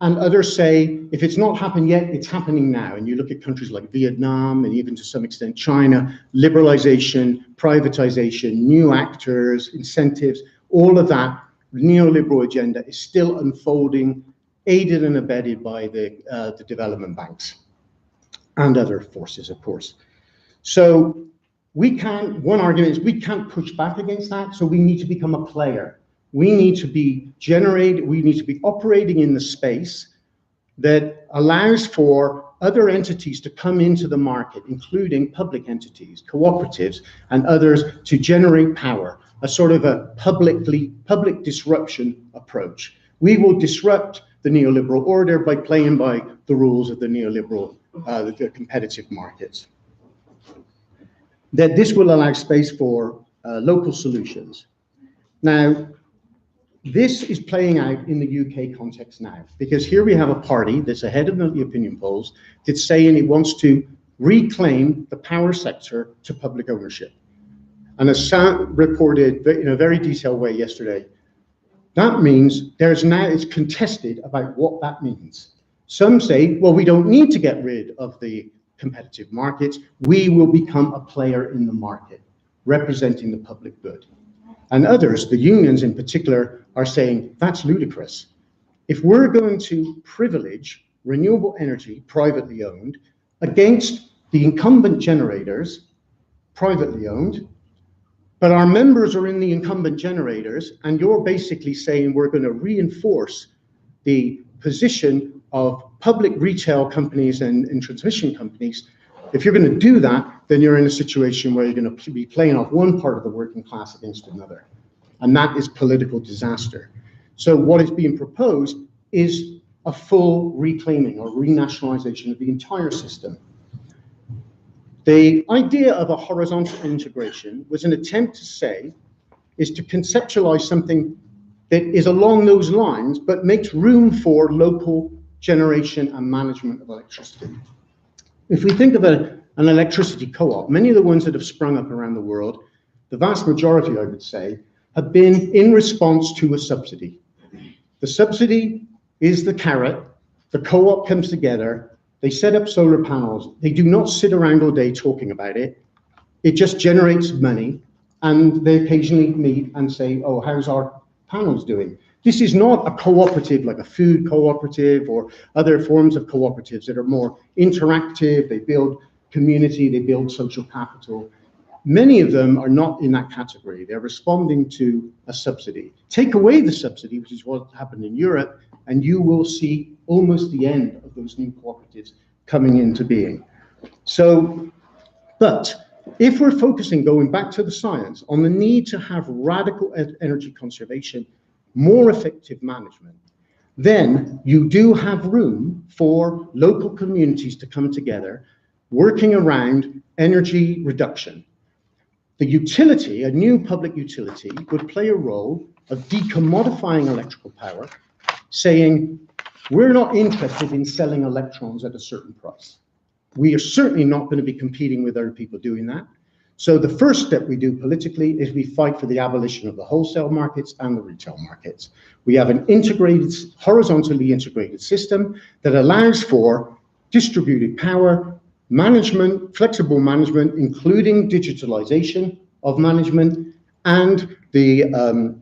And others say, if it's not happened yet, it's happening now. And you look at countries like Vietnam and even to some extent China, liberalization, privatization, new actors, incentives, all of that neoliberal agenda is still unfolding, aided and abetted by the development banks and other forces, of course. So one argument is we can't push back against that, so we need to become a player. we need to be operating in the space that allows for other entities to come into the market, including public entities, cooperatives, and others, to generate power, a sort of a public disruption approach. We will disrupt the neoliberal order by playing by the rules of the neoliberal, the competitive markets. That this will allow space for local solutions. Now, this is playing out in the UK context now, because here we have a party that's ahead of the opinion polls that's saying it wants to reclaim the power sector to public ownership. And as Sam reported in a very detailed way yesterday, that means it's contested about what that means. Some say, well, we don't need to get rid of the competitive markets. We will become a player in the market, representing the public good. And others, the unions in particular, are saying that's ludicrous. If we're going to privilege renewable energy, privately owned, against the incumbent generators, privately owned, but our members are in the incumbent generators, and you're basically saying we're going to reinforce the position of public retail companies and transmission companies. If you're going to do that, then you're in a situation where you're going to be playing off one part of the working class against another. And that is political disaster. So what is being proposed is a full reclaiming or renationalization of the entire system. The idea of a horizontal integration was an attempt to say, is to conceptualize something that is along those lines, but makes room for local generation and management of electricity. If we think of an electricity co-op, many of the ones that have sprung up around the world, the vast majority, I would say, have been in response to a subsidy. The subsidy is the carrot, the co-op comes together, they set up solar panels, they do not sit around all day talking about it, it just generates money, and they occasionally meet and say, oh, how's our panels doing? This is not a cooperative like a food cooperative or other forms of cooperatives that are more interactive, they build community, they build social capital. Many of them are not in that category. They're responding to a subsidy. Take away the subsidy, which is what happened in Europe, and you will see almost the end of those new cooperatives coming into being. So, but if we're focusing, going back to the science, on the need to have radical energy conservation, more effective management, then you do have room for local communities to come together, working around energy reduction. The utility, a new public utility, would play a role of decommodifying electrical power, saying, we're not interested in selling electrons at a certain price. We are certainly not going to be competing with other people doing that. So the first step we do politically is we fight for the abolition of the wholesale markets and the retail markets. We have an integrated, horizontally integrated system that allows for distributed power, management, flexible management, including digitalization of management, and the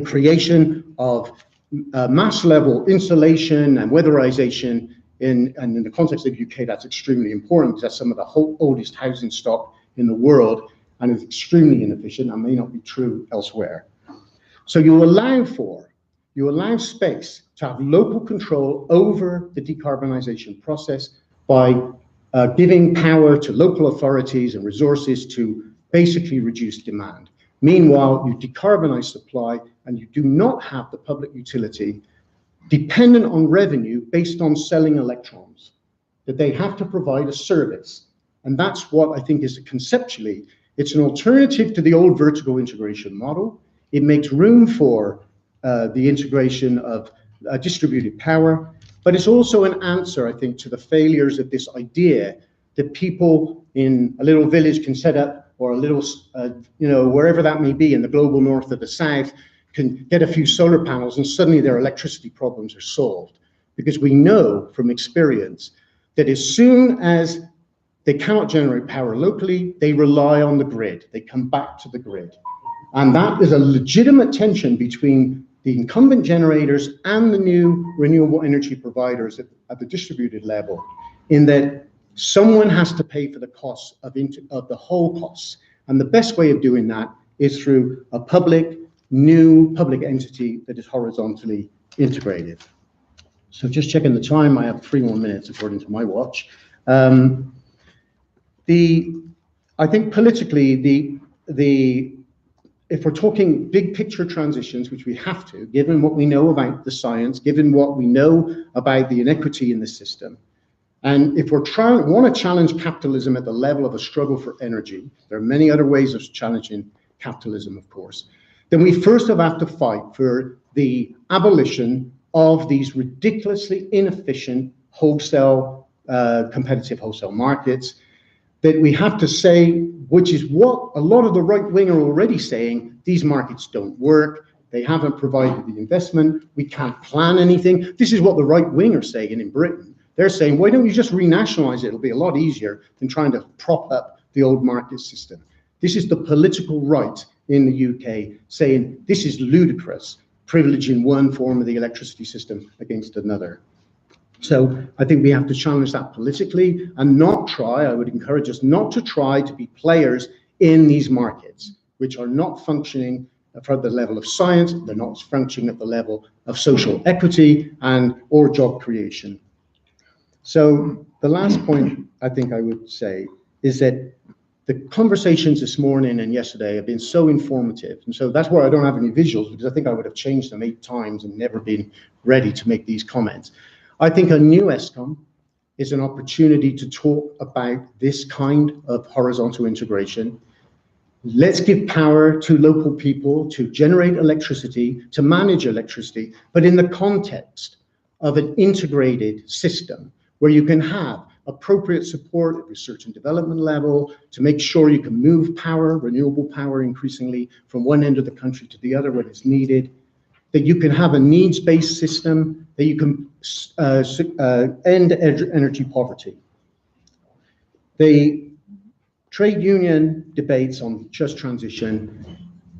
creation of mass level insulation and weatherization and in the context of the UK, that's extremely important because that's some of the oldest housing stock in the world and is extremely inefficient and may not be true elsewhere. So you allow space to have local control over the decarbonization process by giving power to local authorities and resources to basically reduce demand. Meanwhile, you decarbonize supply and you do not have the public utility dependent on revenue based on selling electrons, that they have to provide a service. And that's what I think is conceptually, it's an alternative to the old vertical integration model. It makes room for the integration of distributed power, but it's also an answer, I think, to the failures of this idea that people in a little village can set up, or a little, wherever that may be in the global north or the south, can get a few solar panels and suddenly their electricity problems are solved. Because we know from experience that as soon as they cannot generate power locally, they rely on the grid. They come back to the grid. And that is a legitimate tension between the incumbent generators and the new renewable energy providers at the distributed level, in that someone has to pay for the costs of the whole costs. And the best way of doing that is through a public new public entity that is horizontally integrated. So just checking the time, I have 3 more minutes according to my watch. I think politically, if we're talking big picture transitions, which we have to, given what we know about the science, given what we know about the inequity in the system, and if want to challenge capitalism at the level of a struggle for energy, there are many other ways of challenging capitalism, of course, then we first have to fight for the abolition of these ridiculously inefficient wholesale, competitive wholesale markets, that we have to say, which is what a lot of the right wing are already saying, these markets don't work, they haven't provided the investment, we can't plan anything. This is what the right wing are saying in Britain. They're saying, why don't you just renationalize it? It'll be a lot easier than trying to prop up the old market system. This is the political right in the UK saying, this is ludicrous, privileging one form of the electricity system against another. So I think we have to challenge that politically and not try, I would encourage us not to try to be players in these markets, which are not functioning at the level of science, they're not functioning at the level of social equity and or job creation. So the last point I think I would say is that the conversations this morning and yesterday have been so informative. And so that's why I don't have any visuals, because I think I would have changed them 8 times and never been ready to make these comments. I think a new ESCOM is an opportunity to talk about this kind of horizontal integration. Let's give power to local people to generate electricity, to manage electricity, but in the context of an integrated system where you can have appropriate support at research and development level to make sure you can move power, renewable power increasingly from one end of the country to the other when it's needed, that you can have a needs-based system, that you can end energy poverty. The trade union debates on just transition,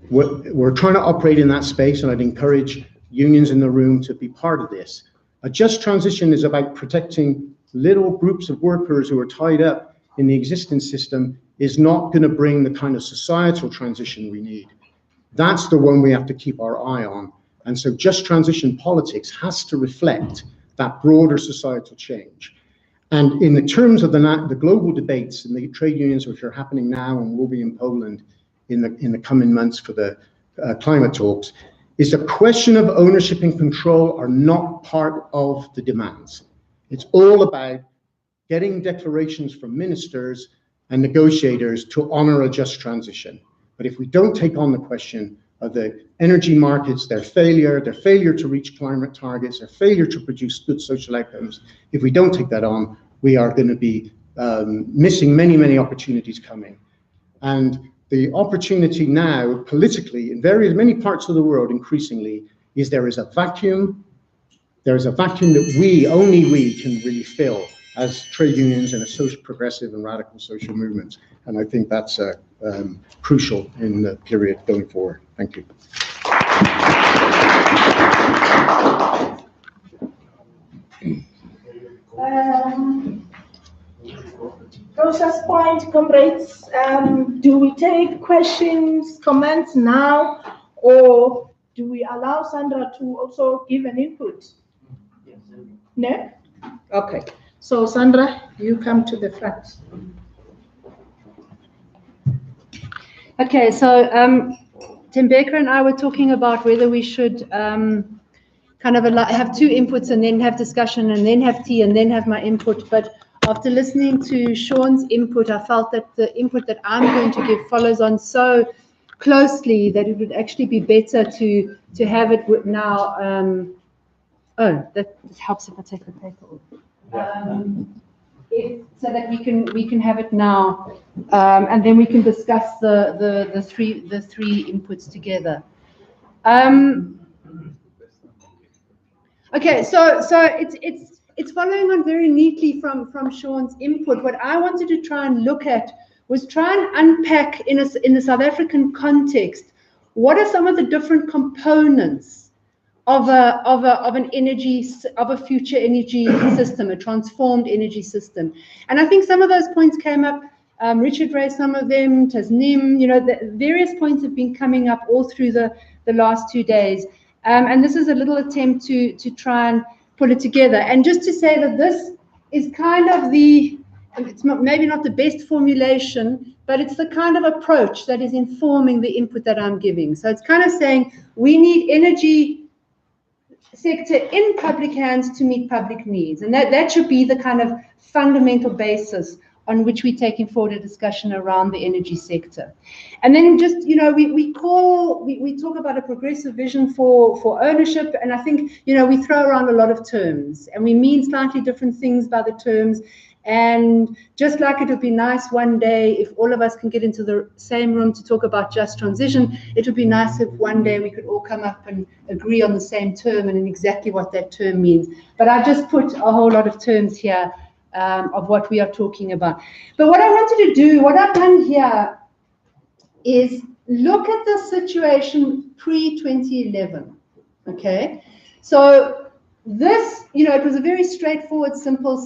we're trying to operate in that space, and I'd encourage unions in the room to be part of this. A just transition is about protecting little groups of workers who are tied up in the existing system, is not going to bring the kind of societal transition we need. That's the one we have to keep our eye on. And so just transition politics has to reflect that broader societal change. And in the terms of the global debates and the trade unions which are happening now and will be in Poland in the coming months for the climate talks, is the question of ownership and control are not part of the demands. It's all about getting declarations from ministers and negotiators to honor a just transition. But if we don't take on the question of the energy markets, their failure to reach climate targets, their failure to produce good social outcomes, if we don't take that on, we are going to be missing many, many opportunities coming. And the opportunity now, politically, in many parts of the world, increasingly, is there is a vacuum. There is a vacuum that only we can really fill as trade unions and as social progressive and radical social movements. And I think that's crucial in the period going forward. Thank you. Process point, comrades, do we take questions, comments now, or do we allow Sandra to also give an input? No? Okay. So Sandra, you come to the front. Okay, so Tim Baker and I were talking about whether we should kind of have 2 inputs and then have discussion and then have tea and then have my input. But after listening to Sean's input, I felt that the input that I'm going to give follows on so closely that it would actually be better to have it now. Oh, that helps if I take the paper off. So that we can have it now, and then we can discuss the three inputs together. Okay, so it's following on very neatly from Sean's input. What I wanted to try and look at was try and unpack in the South African context, what are some of the different components of a future energy system, a transformed energy system. And I think some of those points came up. Richard raised some of them, Tasneem, the various points have been coming up all through the the last 2 days. And this is a little attempt to try and pull it together. And just to say that this is kind of it's maybe not the best formulation, but it's the kind of approach that is informing the input that I'm giving. So it's kind of saying we need energy sector in public hands to meet public needs. And that should be the kind of fundamental basis on which we're taking forward a discussion around the energy sector. And then just, we talk about a progressive vision for ownership, and I think, we throw around a lot of terms, and we mean slightly different things by the terms. And just like it would be nice one day if all of us can get into the same room to talk about just transition, it would be nice if one day we could all come up and agree on the same term and exactly what that term means. But I just put a whole lot of terms here of what we are talking about. But what I wanted to do, what I've done here, is look at the situation pre-2011, okay? So this, it was a very straightforward, simple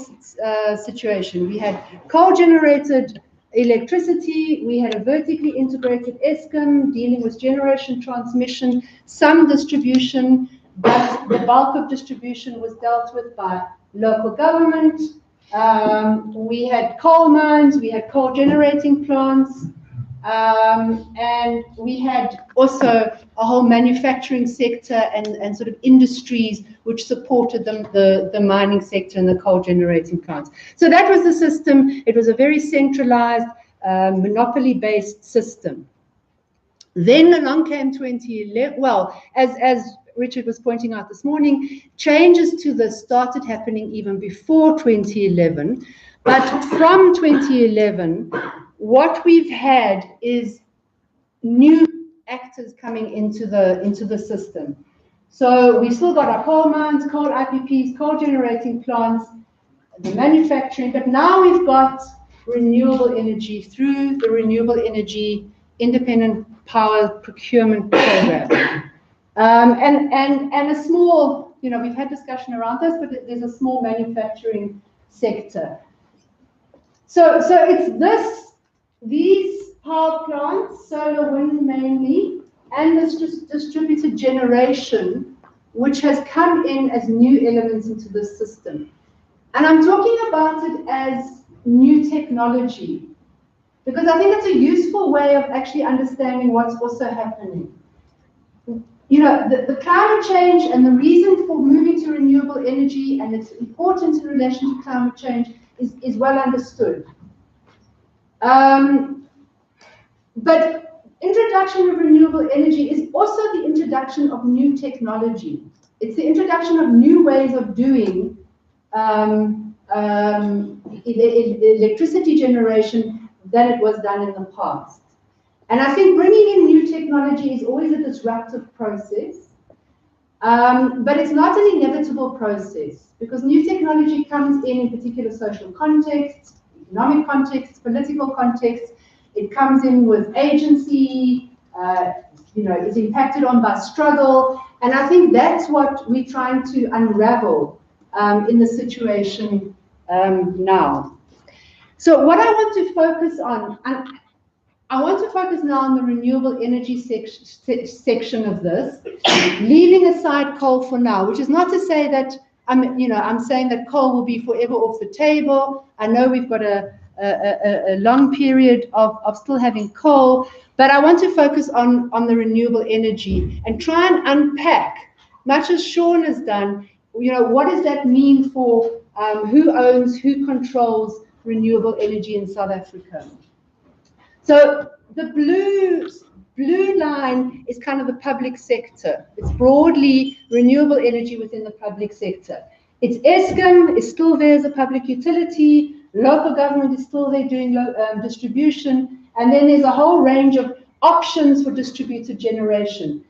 situation. We had coal-generated electricity, we had a vertically integrated Eskom dealing with generation transmission, some distribution, but the bulk of distribution was dealt with by local government. We had coal mines, we had coal generating plants, and we had also a whole manufacturing sector and sort of industries which supported the mining sector and the coal generating plants. So that was the system. It was a very centralized, monopoly-based system. Then along came 2011. Well, as Richard was pointing out this morning, changes to this started happening even before 2011. But from 2011, what we've had is new actors coming into the system. So we've still got our coal mines, coal IPPs, coal generating plants, the manufacturing, but now we've got renewable energy through the Renewable Energy Independent Power Procurement Program. And a small, we've had discussion around this, but there's a small manufacturing sector. So it's these power plants, solar, wind mainly, and this distributed generation, which has come in as new elements into the system. And I'm talking about it as new technology, because I think it's a useful way of actually understanding what's also happening. The climate change and the reason for moving to renewable energy and its importance in relation to climate change is well understood. But introduction of renewable energy is also the introduction of new technology. It's the introduction of new ways of doing electricity generation than it was done in the past. And I think bringing in new technology is always a disruptive process, but it's not an inevitable process, because new technology comes in particular social contexts, economic contexts, political contexts. It comes in with agency, is impacted on by struggle, and I think that's what we're trying to unravel in the situation now. So what I want to focus on, I want to focus now on the renewable energy section of this, leaving aside coal for now, which is not to say that I'm saying that coal will be forever off the table. I know we've got a long period of still having coal, but I want to focus on the renewable energy and try and unpack, much as Sean has done, what does that mean for who owns, who controls renewable energy in South Africa. So the blue line is kind of the public sector. It's broadly renewable energy within the public sector. It's Eskom is still there as a public utility. Local government is still there doing distribution. And then there's a whole range of options for distributed generation.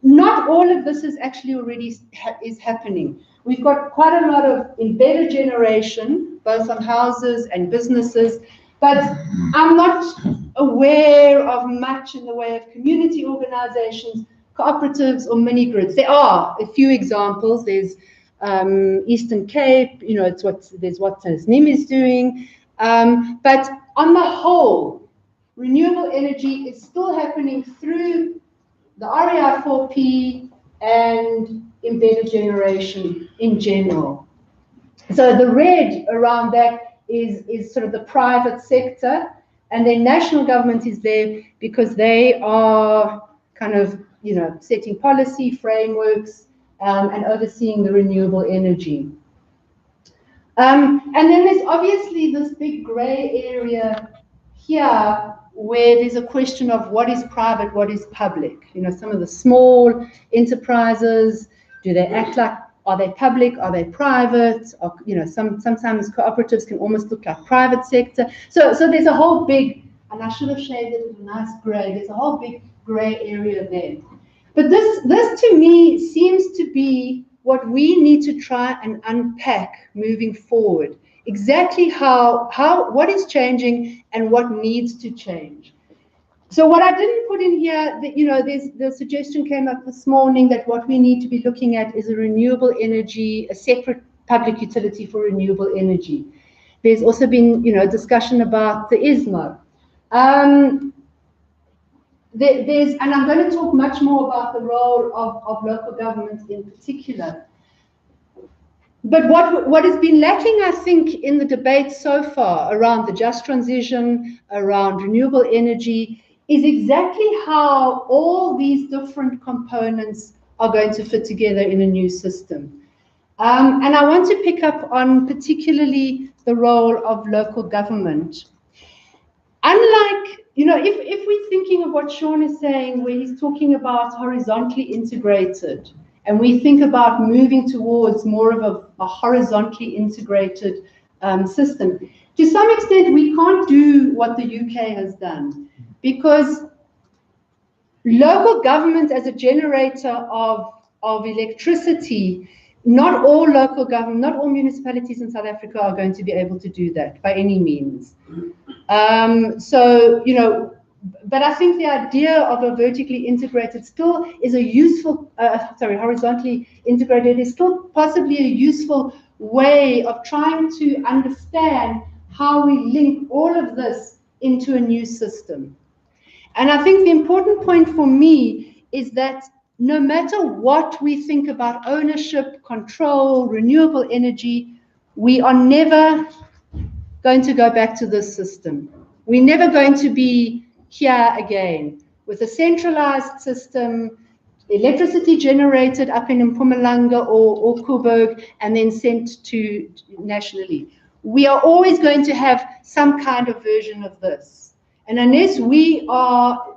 Not all of this is actually already is happening. We've got quite a lot of embedded generation, both on houses and businesses, but I'm not aware of much in the way of community organizations, cooperatives, or mini grids. There are a few examples. There's Eastern Cape, there's what Tasneem is doing. But on the whole, renewable energy is still happening through the REI4P, and embedded generation in general. So the red around that is sort of the private sector, and then national government is there because they are kind of, you know, setting policy frameworks and overseeing the renewable energy. And then there's obviously this big gray area here where there's a question of what is private, what is public. You know, some of the small enterprises, do they act like, are they public, are they private? Or, you know, sometimes cooperatives can almost look like private sector. So there's a whole big, and I should have shaded it with a nice gray, there's a whole big gray area there. But this to me seems to be what we need to try and unpack moving forward. Exactly what is changing and what needs to change. So what I didn't put in here, that, you know, the suggestion came up this morning that what we need to be looking at is a renewable energy, a separate public utility for renewable energy. There's also been, you know, discussion about the ISMO. And I'm going to talk much more about the role of local government in particular. But what has been lacking, I think, in the debate so far around the just transition, around renewable energy, is exactly how all these different components are going to fit together in a new system. And I want to pick up on particularly the role of local government. Unlike, you know, if we're thinking of what Sean is saying, where he's talking about horizontally integrated, and we think about moving towards more of a horizontally integrated system, to some extent, we can't do what the UK has done, because local government as a generator of electricity, not all local government, not all municipalities in South Africa are going to be able to do that by any means. So, you know, but I think the idea of a vertically integrated still is a useful, horizontally integrated is still possibly a useful way of trying to understand how we link all of this into a new system. And I think the important point for me is that no matter what we think about ownership, control, renewable energy, we are never going to go back to this system. We're never going to be here again with a centralized system, electricity generated up in Mpumalanga or Coburg and then sent to nationally. We are always going to have some kind of version of this. And unless we are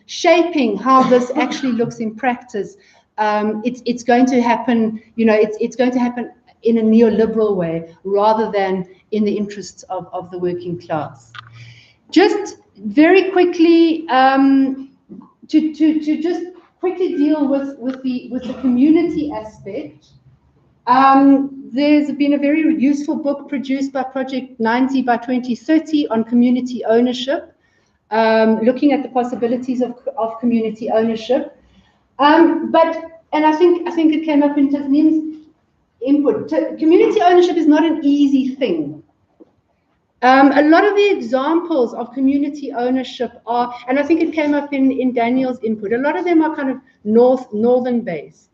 shaping how this actually looks in practice, it's going to happen, you know, it's going to happen in a neoliberal way rather than in the interests of the working class. Just very quickly, to just quickly deal with the community aspect. There's been a very useful book produced by Project 90 by 2030 on community ownership, looking at the possibilities of community ownership. And I think it came up in Tasneem's input. Community ownership is not an easy thing. A lot of the examples of community ownership are, and I think it came up in Daniel's input, a lot of them are kind of northern based.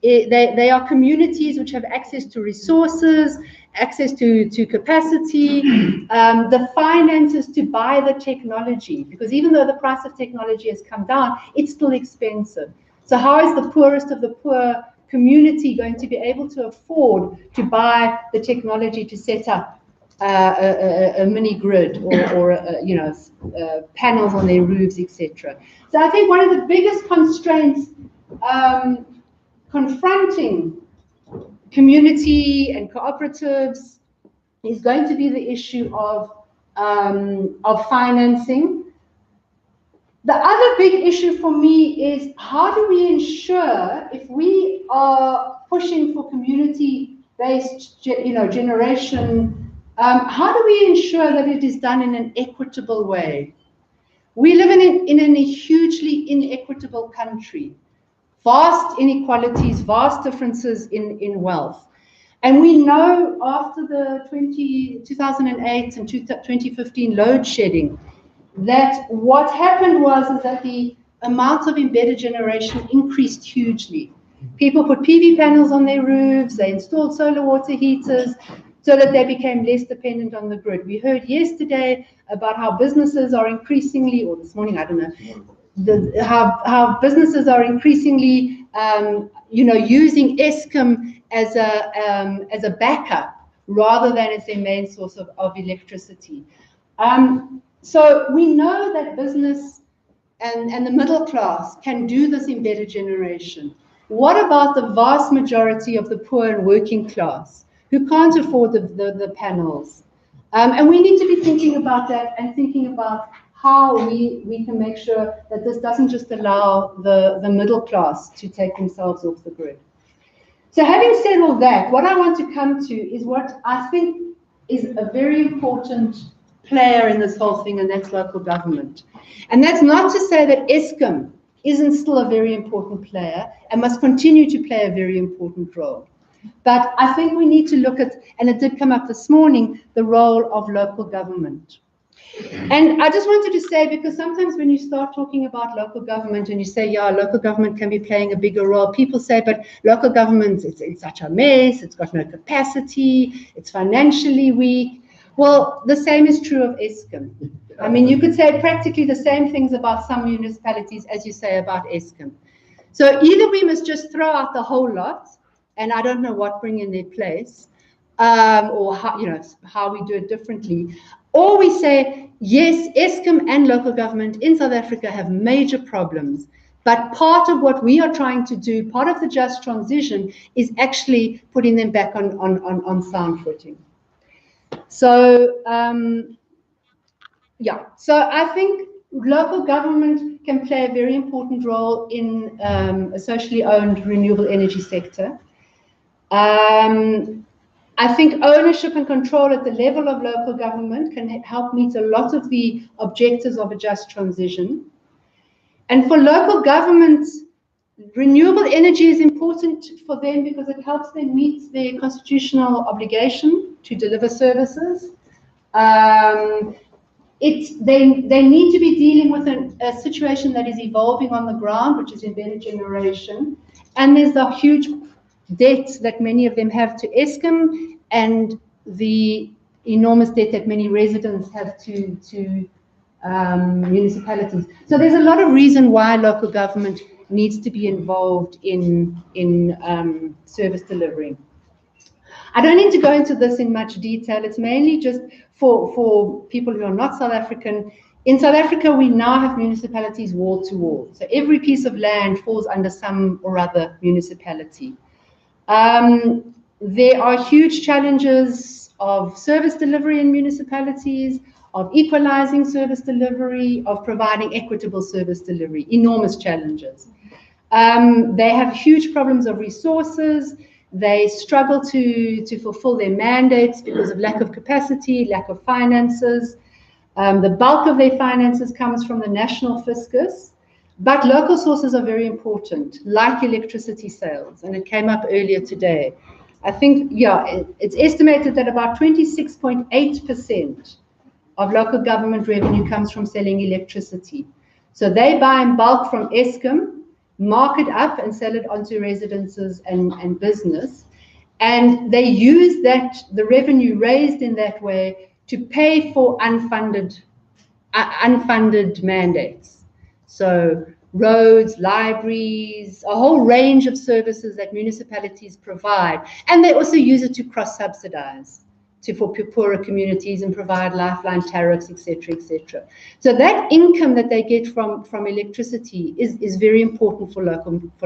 They are communities which have access to resources, access to capacity, the finances to buy the technology, because even though the price of technology has come down, it's still expensive. So how is the poorest of the poor community going to be able to afford to buy the technology to set up a mini grid or you know, panels on their roofs, etc. So I think one of the biggest constraints confronting community and cooperatives is going to be the issue of financing. The other big issue for me is how do we ensure, if we are pushing for community-based, you know, generation, how do we ensure that it is done in an equitable way? We live in a hugely inequitable country, vast inequalities, vast differences in wealth. And we know after the 2008 and 2015 load shedding, that what happened was that the amounts of embedded generation increased hugely. People put PV panels on their roofs, they installed solar water heaters so that they became less dependent on the grid. We heard yesterday about how businesses are increasingly, or this morning, I don't know, how businesses are increasingly, using Eskom as a backup rather than as their main source of electricity. So we know that business and the middle class can do this embedded generation. What about the vast majority of the poor and working class who can't afford the panels? And we need to be thinking about that and thinking about how we can make sure that this doesn't just allow the middle class to take themselves off the grid. So having said all that, what I want to come to is what I think is a very important player in this whole thing, and that's local government. And that's not to say that Eskom isn't still a very important player and must continue to play a very important role. But I think we need to look at, and it did come up this morning, the role of local government. And I just wanted to say, because sometimes when you start talking about local government and you say, yeah, local government can be playing a bigger role, people say, but local government, it's in such a mess, it's got no capacity, it's financially weak. Well, the same is true of Eskom. I mean, you could say practically the same things about some municipalities as you say about Eskom. So either we must just throw out the whole lot, and I don't know what bring in their place, or how we do it differently, or we say, yes, Eskom and local government in South Africa have major problems, but part of what we are trying to do, part of the just transition, is actually putting them back on sound footing. So, so I think local government can play a very important role in a socially owned renewable energy sector. I think ownership and control at the level of local government can help meet a lot of the objectives of a just transition. And for local governments, renewable energy is important for them because it helps them meet their constitutional obligation to deliver services. They need to be dealing with a situation that is evolving on the ground, which is embedded generation. And there's a huge debt that many of them have to Eskom and the enormous debt that many residents have to municipalities. So there's a lot of reason why local government needs to be involved in service delivery. I don't need to go into this in much detail. It's mainly just for people who are not South African. In South Africa, we now have municipalities wall to wall. So every piece of land falls under some or other municipality. There are huge challenges of service delivery in municipalities, of equalizing service delivery, of providing equitable service delivery, enormous challenges. They have huge problems of resources. They struggle to fulfill their mandates because of lack of capacity, lack of finances. The bulk of their finances comes from the national fiscus, but local sources are very important, like electricity sales, and it came up earlier today. I think, it's estimated that about 26.8% of local government revenue comes from selling electricity. So they buy in bulk from Eskom, mark it up and sell it onto residences and business. And they use the revenue raised in that way to pay for unfunded mandates. So roads, libraries, a whole range of services that municipalities provide. And they also use it to cross-subsidize for poorer communities and provide lifeline tariffs, etc., etc. So that income that they get from electricity is very important for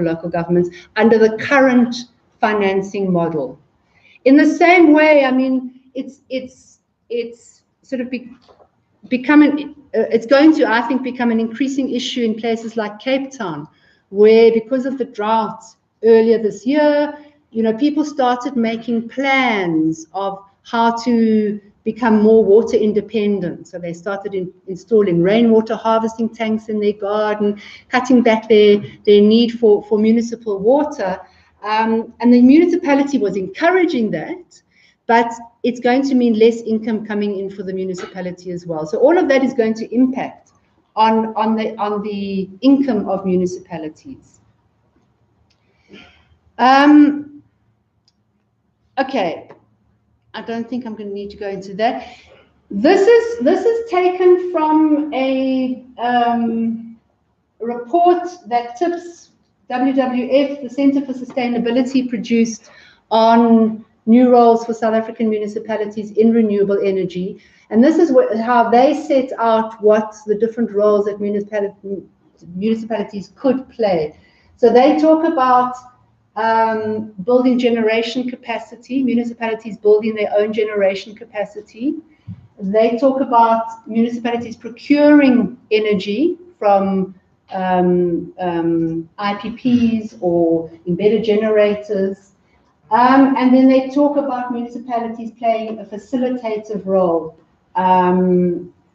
local governments under the current financing model. In the same way, I mean, it's sort of it's going to, I think, become an increasing issue in places like Cape Town, where because of the drought earlier this year, people started making plans of how to become more water independent. So they started installing rainwater harvesting tanks in their garden, cutting back their need for municipal water. And the municipality was encouraging that, but it's going to mean less income coming in for the municipality as well. So all of that is going to impact on the income of municipalities. Okay, I don't think I'm going to need to go into that. This is taken from a report that TIPS WWF, the Centre for Sustainability, produced on new roles for South African municipalities in renewable energy. And this is how they set out what the different roles that municipalities could play. So they talk about building generation capacity, municipalities building their own generation capacity. They talk about municipalities procuring energy from IPPs or embedded generators. And then they talk about municipalities playing a facilitative role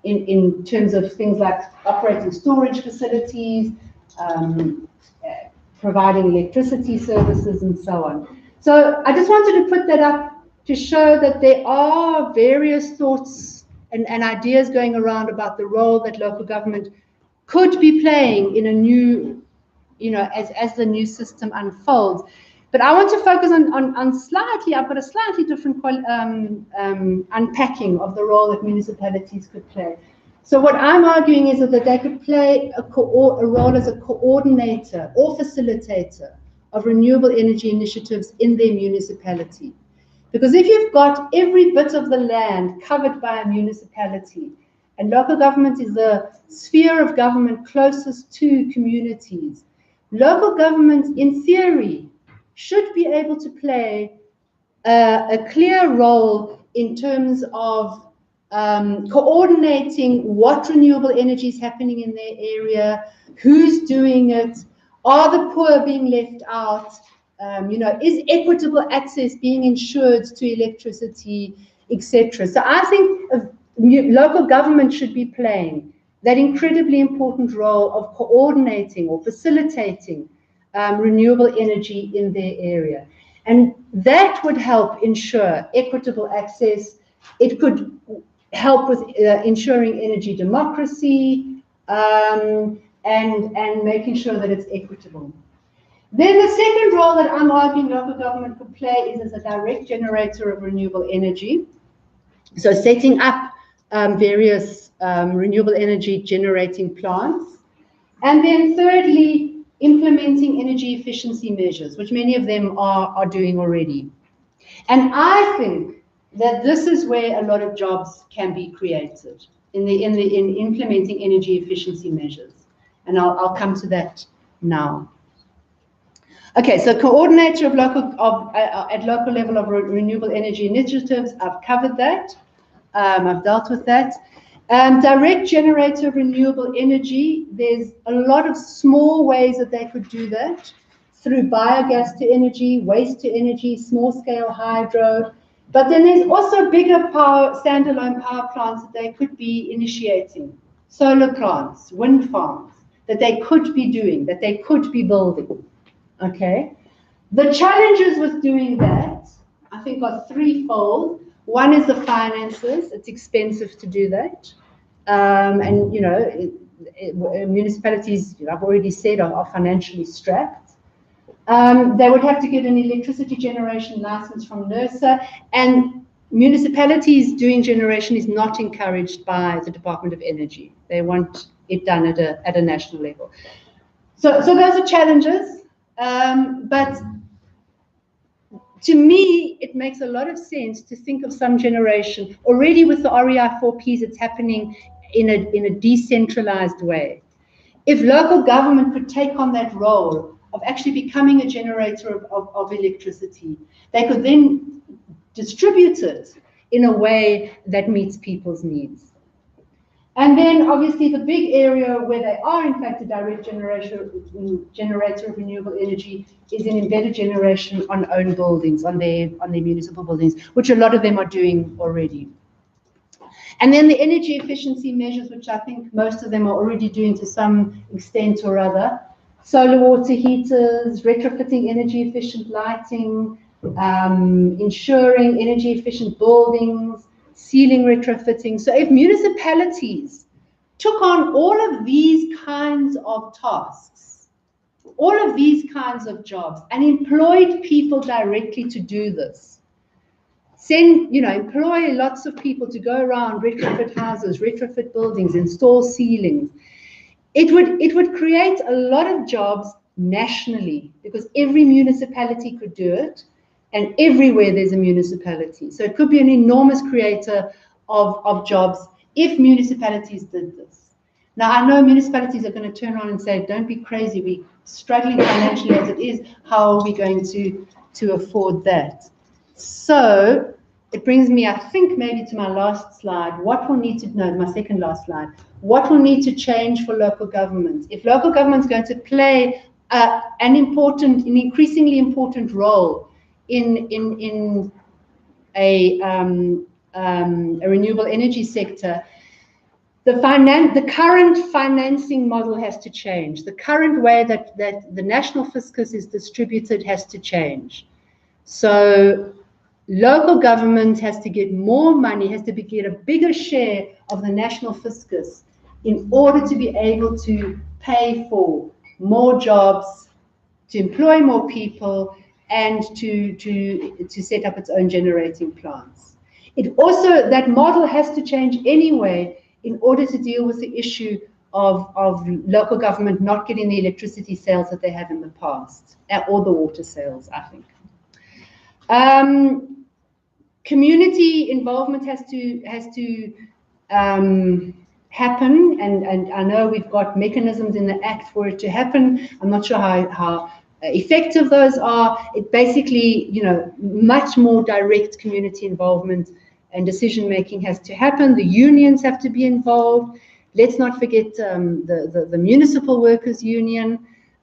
in terms of things like operating storage facilities, providing electricity services, and so on. So I just wanted to put that up to show that there are various thoughts and ideas going around about the role that local government could be playing in a new, as the new system unfolds. But I want to focus on slightly, I've got a slightly different unpacking of the role that municipalities could play. So what I'm arguing is that they could play a role as a coordinator or facilitator of renewable energy initiatives in their municipality. Because if you've got every bit of the land covered by a municipality, and local government is the sphere of government closest to communities, local government, in theory, should be able to play a clear role in terms of coordinating what renewable energy is happening in their area, who's doing it, are the poor being left out, is equitable access being ensured to electricity, etc. So I think local government should be playing that incredibly important role of coordinating or facilitating renewable energy in their area. And that would help ensure equitable access. It could help with ensuring energy democracy and making sure that it's equitable. Then the second role that I'm arguing local government could play is as a direct generator of renewable energy. So setting up various renewable energy generating plants. And then thirdly, implementing energy efficiency measures, which many of them are doing already. And I think that this is where a lot of jobs can be created in implementing energy efficiency measures. And I'll come to that now. Okay, so coordinator of at local level of renewable energy initiatives, I've covered that. I've dealt with that. Direct generator of renewable energy, there's a lot of small ways that they could do that through biogas to energy, waste to energy, small scale hydro. But then there's also bigger standalone power plants that they could be initiating, solar plants, wind farms, that they could be doing, that they could be building. Okay. The challenges with doing that, I think, are threefold. One is the finances. It's expensive to do that. And, municipalities, I've already said, are financially strapped. They would have to get an electricity generation license from NERSA, and municipalities doing generation is not encouraged by the Department of Energy. They want it done at a national level. So those are challenges. But to me, it makes a lot of sense to think of some generation already with the REI4Ps. It's happening in a decentralized way. If local government could take on that role of actually becoming a generator of electricity, they could then distribute it in a way that meets people's needs. And then obviously the big area where they are in fact a direct generator of renewable energy is in embedded generation on own buildings, on their municipal buildings, which a lot of them are doing already. And then the energy efficiency measures, which I think most of them are already doing to some extent or other. Solar water heaters, retrofitting energy efficient lighting, ensuring energy efficient buildings, ceiling retrofitting. So if municipalities took on all of these kinds of tasks, all of these kinds of jobs, and employed people directly to do this. Employ lots of people to go around, retrofit houses, retrofit buildings, install ceilings. It would create a lot of jobs nationally, because every municipality could do it, and everywhere there's a municipality. So it could be an enormous creator of jobs if municipalities did this. Now, I know municipalities are going to turn around and say, don't be crazy, we're struggling financially as it is, how are we going to afford that? So it brings me, I think, maybe to my last slide. My second last slide. What will need to change for local government? If local government's going to play an increasingly important role in a renewable energy sector, the current financing model has to change. The current way that the national fiscus is distributed has to change. So local government has to get more money, has to get a bigger share of the national fiscus in order to be able to pay for more jobs, to employ more people, and to set up its own generating plants. That model has to change anyway in order to deal with the issue of local government not getting the electricity sales that they have in the past, or the water sales, I think. Community involvement has to happen, and I know we've got mechanisms in the Act for it to happen. I'm not sure how effective those are. It basically, much more direct community involvement and decision making has to happen. The unions have to be involved. Let's not forget the Municipal Workers Union.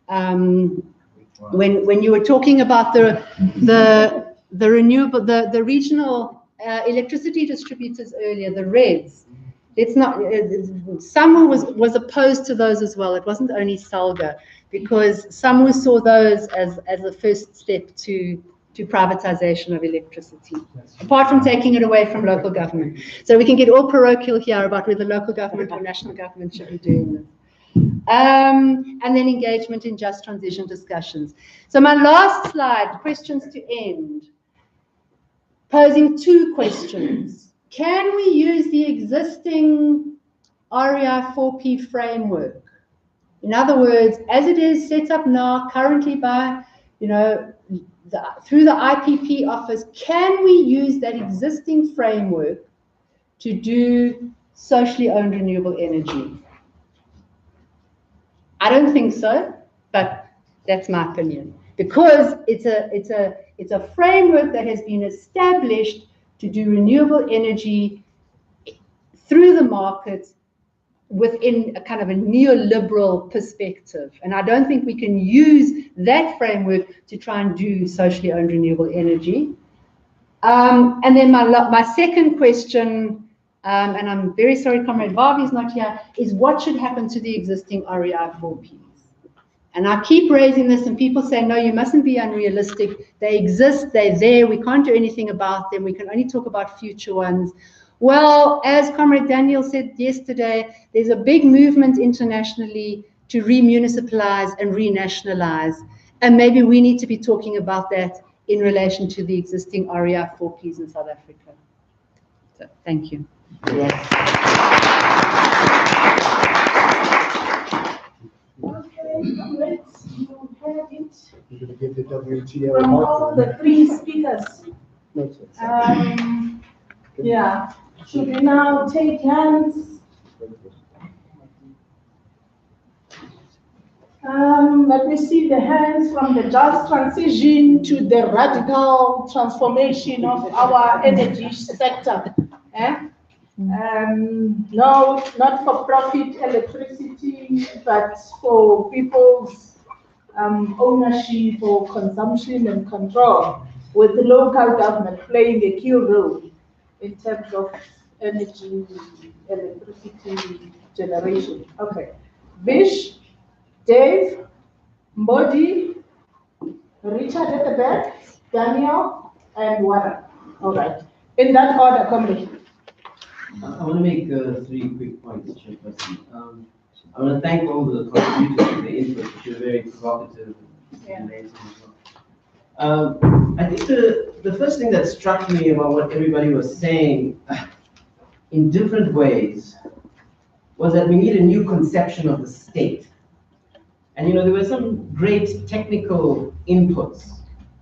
When you were talking about the regional electricity distributors earlier, the REDs, SAMWU was opposed to those as well. It wasn't only SALGA, because SAMWU saw those as a first step to privatization of electricity, apart from taking it away from local government. So we can get all parochial here about whether local government or national government should be doing this. And then engagement in just transition discussions. So my last slide, questions to end, posing two questions. Can we use the existing REI 4P framework? In other words, as it is set up now, currently by, through the IPP office, can we use that existing framework to do socially owned renewable energy? I don't think so, but that's my opinion, because it's a framework that has been established to do renewable energy through the market within a kind of a neoliberal perspective. And I don't think we can use that framework to try and do socially owned renewable energy. And then my second question, and I'm very sorry Comrade Vavi is not here, is what should happen to the existing REI 4Ps? And I keep raising this, and people say, no, you mustn't be unrealistic. They exist, they're there, we can't do anything about them, we can only talk about future ones. Well, as Comrade Daniel said yesterday, there's a big movement internationally to remunicipalize and renationalize, and maybe we need to be talking about that in relation to the existing REI 4Ps in South Africa. So, thank you. Yes. Let's you have it You're going to give the WTO from all the three speakers. No, Yeah. Should we now take hands? Let me see the hands from the just transition to the radical transformation of our energy sector. No, not for profit electricity, but for people's ownership or consumption and control, with the local government playing a key role in terms of energy, electricity generation. Okay. Vish, Dave, Mbodi, Richard at the back, Daniel, and Warren. All right. In that order, comrade. I want to make 3 quick points, Chairperson. I want to thank all the contributors for the input, which was very provocative and amazing as well. I think the first thing that struck me about what everybody was saying in different ways was that we need a new conception of the state. And there were some great technical inputs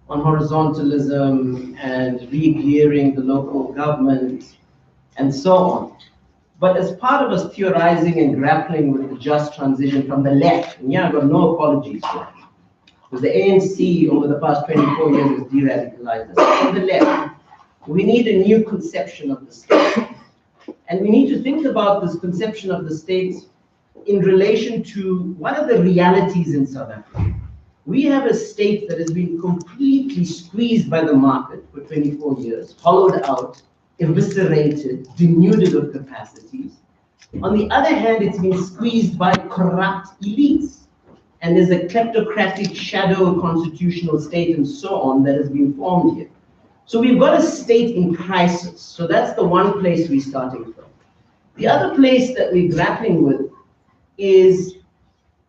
on horizontalism and re-gearing the local government and so on. But as part of us theorizing and grappling with the just transition from the left, and I've got no apologies for it, because the ANC over the past 24 years has de-radicalized us. From the left, we need a new conception of the state. And we need to think about this conception of the state in relation to what are the realities in South Africa. We have a state that has been completely squeezed by the market for 24 years, hollowed out, eviscerated, denuded of capacities. On the other hand, it's been squeezed by corrupt elites. And there's a kleptocratic shadow constitutional state and so on that has been formed here. So we've got a state in crisis. So that's the one place we're starting from. The other place that we're grappling with is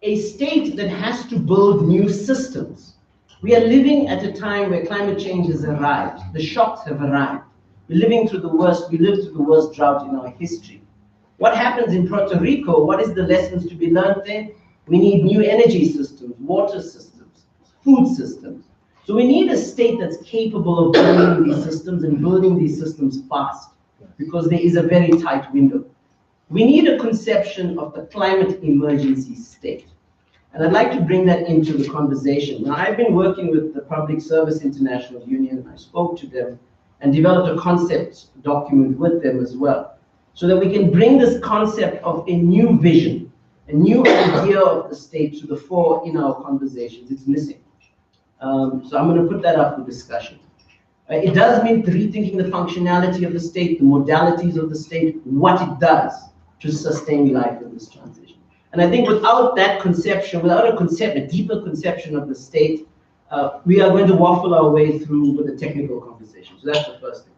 a state that has to build new systems. We are living at a time where climate change has arrived. The shocks have arrived. We lived through the worst drought in our history. What happens in Puerto Rico? What is the lessons to be learned there? We need new energy systems, water systems, food systems. So we need a state that's capable of building these systems and building these systems fast, because there is a very tight window. We need a conception of the climate emergency state. And I'd like to bring that into the conversation. Now, I've been working with the Public Service International Union. I spoke to them and developed a concept document with them as well, so that we can bring this concept of a new vision, a new idea of the state to the fore in our conversations. It's missing. So I'm going to put that up for discussion. It does mean rethinking the functionality of the state, the modalities of the state, what it does to sustain life in this transition. And I think without that conception, without a deeper conception of the state, we are going to waffle our way through with a technical conversation. So that's the first thing.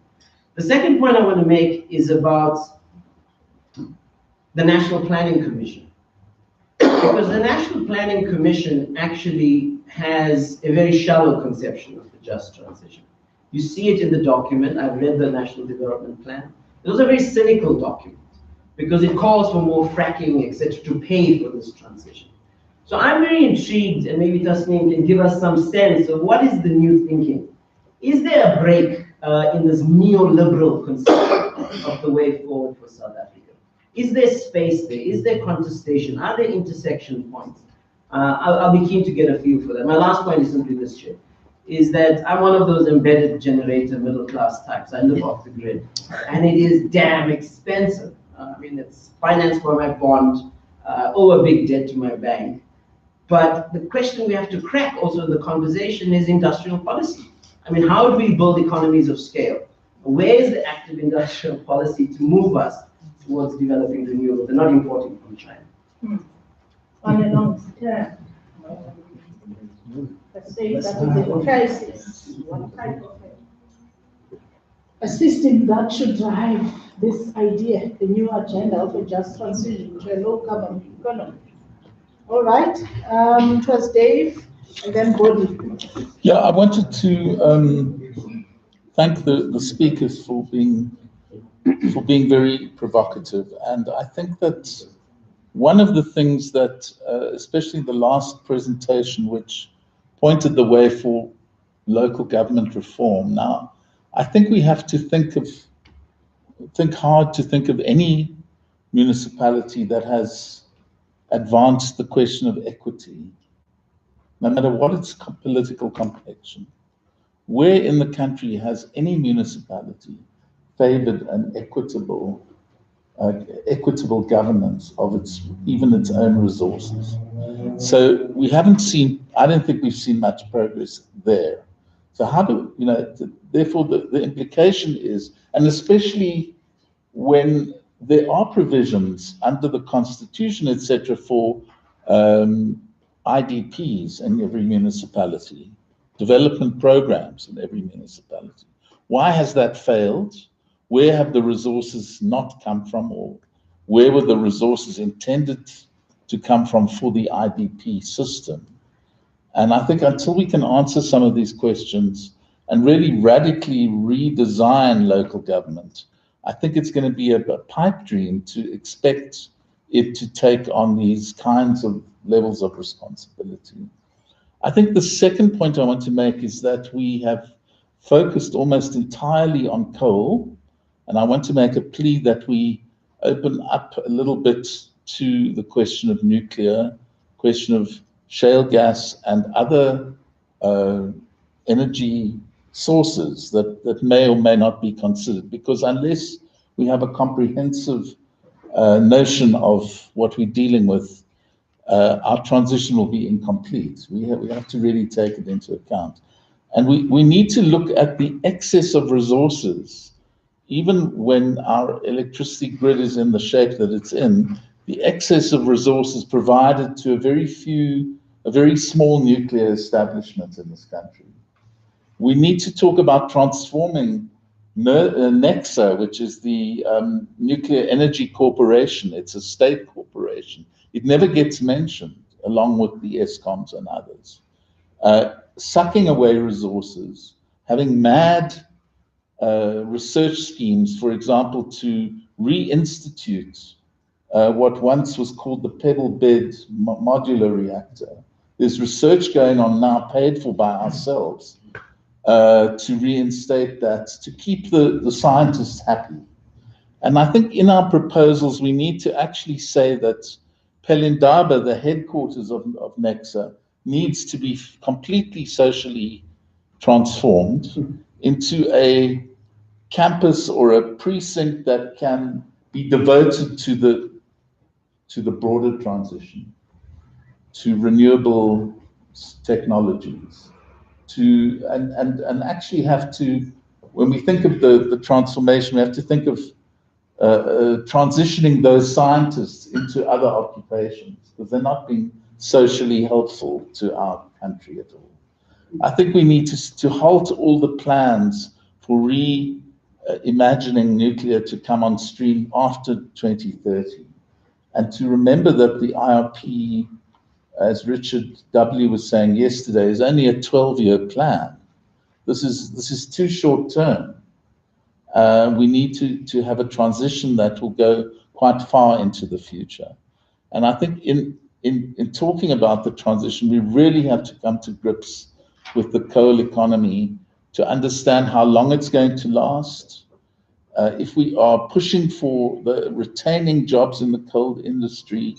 The second point I want to make is about the National Planning Commission. Because the National Planning Commission actually has a very shallow conception of the just transition. You see it in the document. I've read the National Development Plan. It was a very cynical document, because it calls for more fracking, etc., to pay for this transition. So I'm very intrigued, and maybe Tasneem can give us some sense of what is the new thinking. Is there a break in this neoliberal conception of the way forward for South Africa? Is there space there? Is there contestation? Are there intersection points? I'll be keen to get a feel for that. My last point is simply this, Chair, is that I'm one of those embedded generator middle-class types. I live off the grid, and it is damn expensive. I mean, it's financed by my bond, owe a big debt to my bank. But the question we have to crack also in the conversation is industrial policy. I mean, how do we build economies of scale? Where is the active industrial policy to move us towards developing renewables and not importing from China? On a long term, let's say that is a crisis. What type of a system that should drive this idea, the new agenda of a just transition to a low carbon economy? All right, it was Dave and then Bodhi. Yeah, I wanted to thank the speakers for being very provocative, and I think that one of the things that, especially the last presentation, which pointed the way for local government reform. Now, I think we have to think hard to think of any municipality that has advanced the question of equity, no matter what its political complexion. Where in the country has any municipality favored an equitable governance of even its own resources? So we haven't seen, I don't think we've seen much progress there. So how do, therefore the implication is, and especially when there are provisions under the Constitution, etc., for IDPs in every municipality, development programs in every municipality. Why has that failed? where have the resources not come from, or where were the resources intended to come from for the IDP system? And I think until we can answer some of these questions and really radically redesign local government, I think it's going to be a pipe dream to expect it to take on these kinds of levels of responsibility. I think the second point I want to make is that we have focused almost entirely on coal, and I want to make a plea that we open up a little bit to the question of nuclear, question of shale gas and other energy sources that may or may not be considered, because unless we have a comprehensive notion of what we're dealing with, our transition will be incomplete. We have to really take it into account. And we need to look at the excess of resources. Even when our electricity grid is in the shape that it's in, the excess of resources provided to a very small nuclear establishment in this country. We need to talk about transforming NEXA, which is the Nuclear Energy Corporation. It's a state corporation. It never gets mentioned, along with the ESCOMs and others. Sucking away resources, having mad research schemes, for example, to reinstitute what once was called the pebble bed modular reactor. There's research going on now, paid for by ourselves, to reinstate that, to keep the scientists happy. And I think in our proposals, we need to actually say that Pelindaba, the headquarters of NEXA, needs to be completely socially transformed into a campus or a precinct that can be devoted to the broader transition, to renewable technologies, and actually have to, when we think of the transformation, we have to think of transitioning those scientists into other occupations, because they're not being socially helpful to our country at all. I think we need to halt all the plans for reimagining nuclear to come on stream after 2030, and to remember that the IRP, as Richard W. was saying yesterday, is only a 12-year plan. This is too short term. We need to have a transition that will go quite far into the future. And I think in talking about the transition, we really have to come to grips with the coal economy to understand how long it's going to last. If we are pushing for the retaining jobs in the coal industry,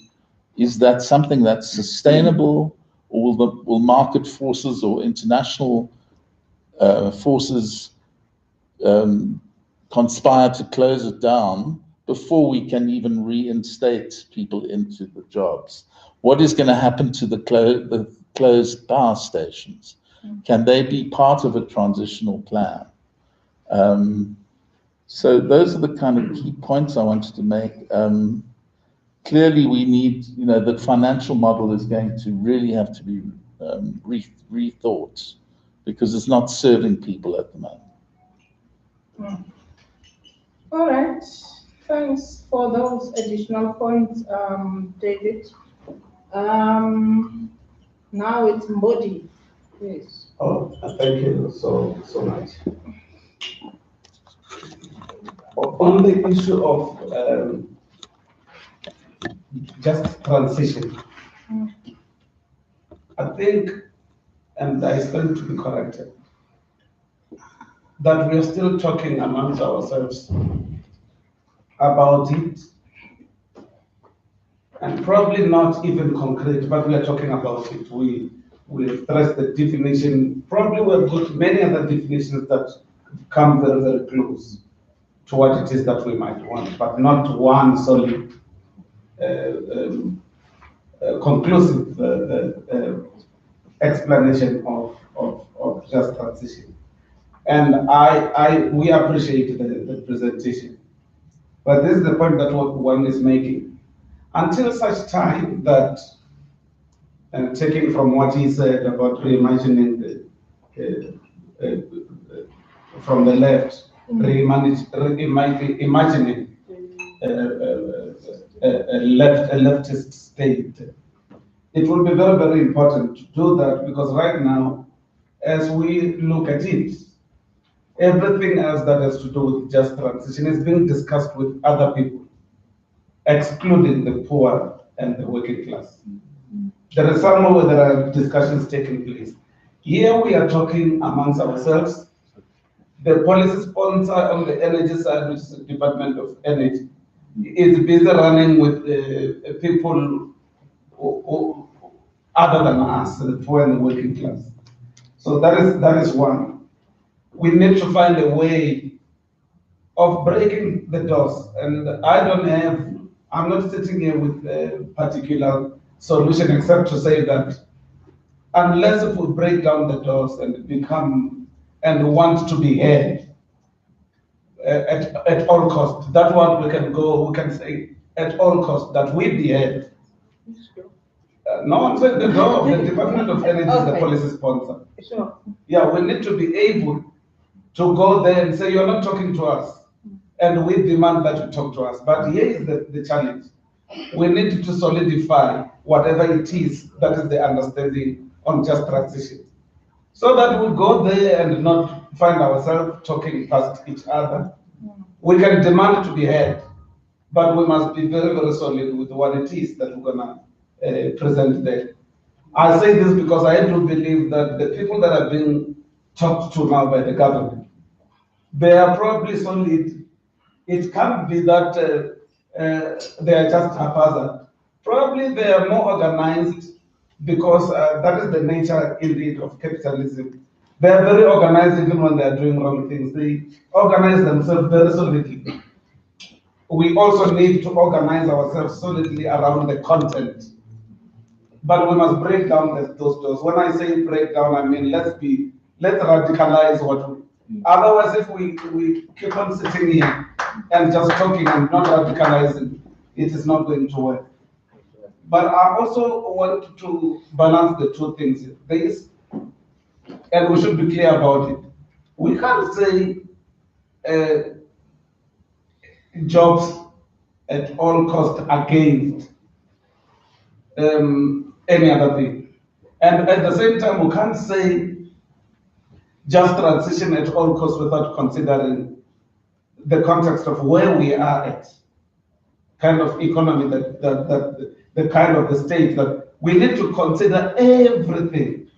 is that something that's sustainable, or will market forces or international forces conspire to close it down before we can even reinstate people into the jobs? What is going to happen to the closed power stations? Can they be part of a transitional plan? So those are the kind of key points I wanted to make. Clearly, we need, the financial model is going to really have to be rethought, because it's not serving people at the moment. All right. Thanks for those additional points, David. Now it's Mbodi. Yes. Oh, thank you so much. On the issue of just transition, I think, and I stand to be corrected, that we are still talking amongst ourselves about it, and probably not even concrete, but we are talking about it. We stress the definition. Probably we've got many other definitions that come very, very close to what it is that we might want, but not one solid, conclusive explanation of just transition. And we appreciate the presentation, but this is the point that one is making. Until such time that, taking from what he said about reimagining from the left, reimagining a leftist state. It will be very, very important to do that, because right now, as we look at it, everything else that has to do with just transition is being discussed with other people, excluding the poor and the working class. There is somewhere where there are discussions taking place. Here we are talking amongst ourselves. The policy sponsor on the energy side, which is the Department of Energy, is busy running with people who, other than us, the poor and the working class. So that is one. We need to find a way of breaking the doors. And I'm not sitting here with a particular solution except to say that unless if we break down the doors and become and want to be heard at all costs, that one we can say at all costs that we be heard. No, I'm saying the door of the Department of Energy is the policy sponsor. Sure. Yeah, we need to be able to go there and say, you're not talking to us. And we demand that you talk to us. But here is the challenge. We need to solidify whatever it is that is the understanding on just transition. So that we go there and not find ourselves talking past each other. We can demand to be heard, but we must be very, very solid with what it is that we're going to present there. I say this because I do believe that the people that are being talked to now by the government, they are probably solid. It can't be that they are just haphazard. Probably they are more organized, because that is the nature indeed of capitalism. They are very organized even when they are doing wrong things. They organize themselves very solidly. We also need to organize ourselves solidly around the content. But we must break down those doors. When I say break down, I mean let's radicalize what we. Otherwise, if we keep on sitting here and just talking and not radicalizing, it is not going to work. But I also want to balance the two things. And we should be clear about it. We can't say jobs at all costs against any other thing. And at the same time, we can't say just transition at all costs without considering the context of where we are at, kind of economy, the kind of the state that we need to consider everything.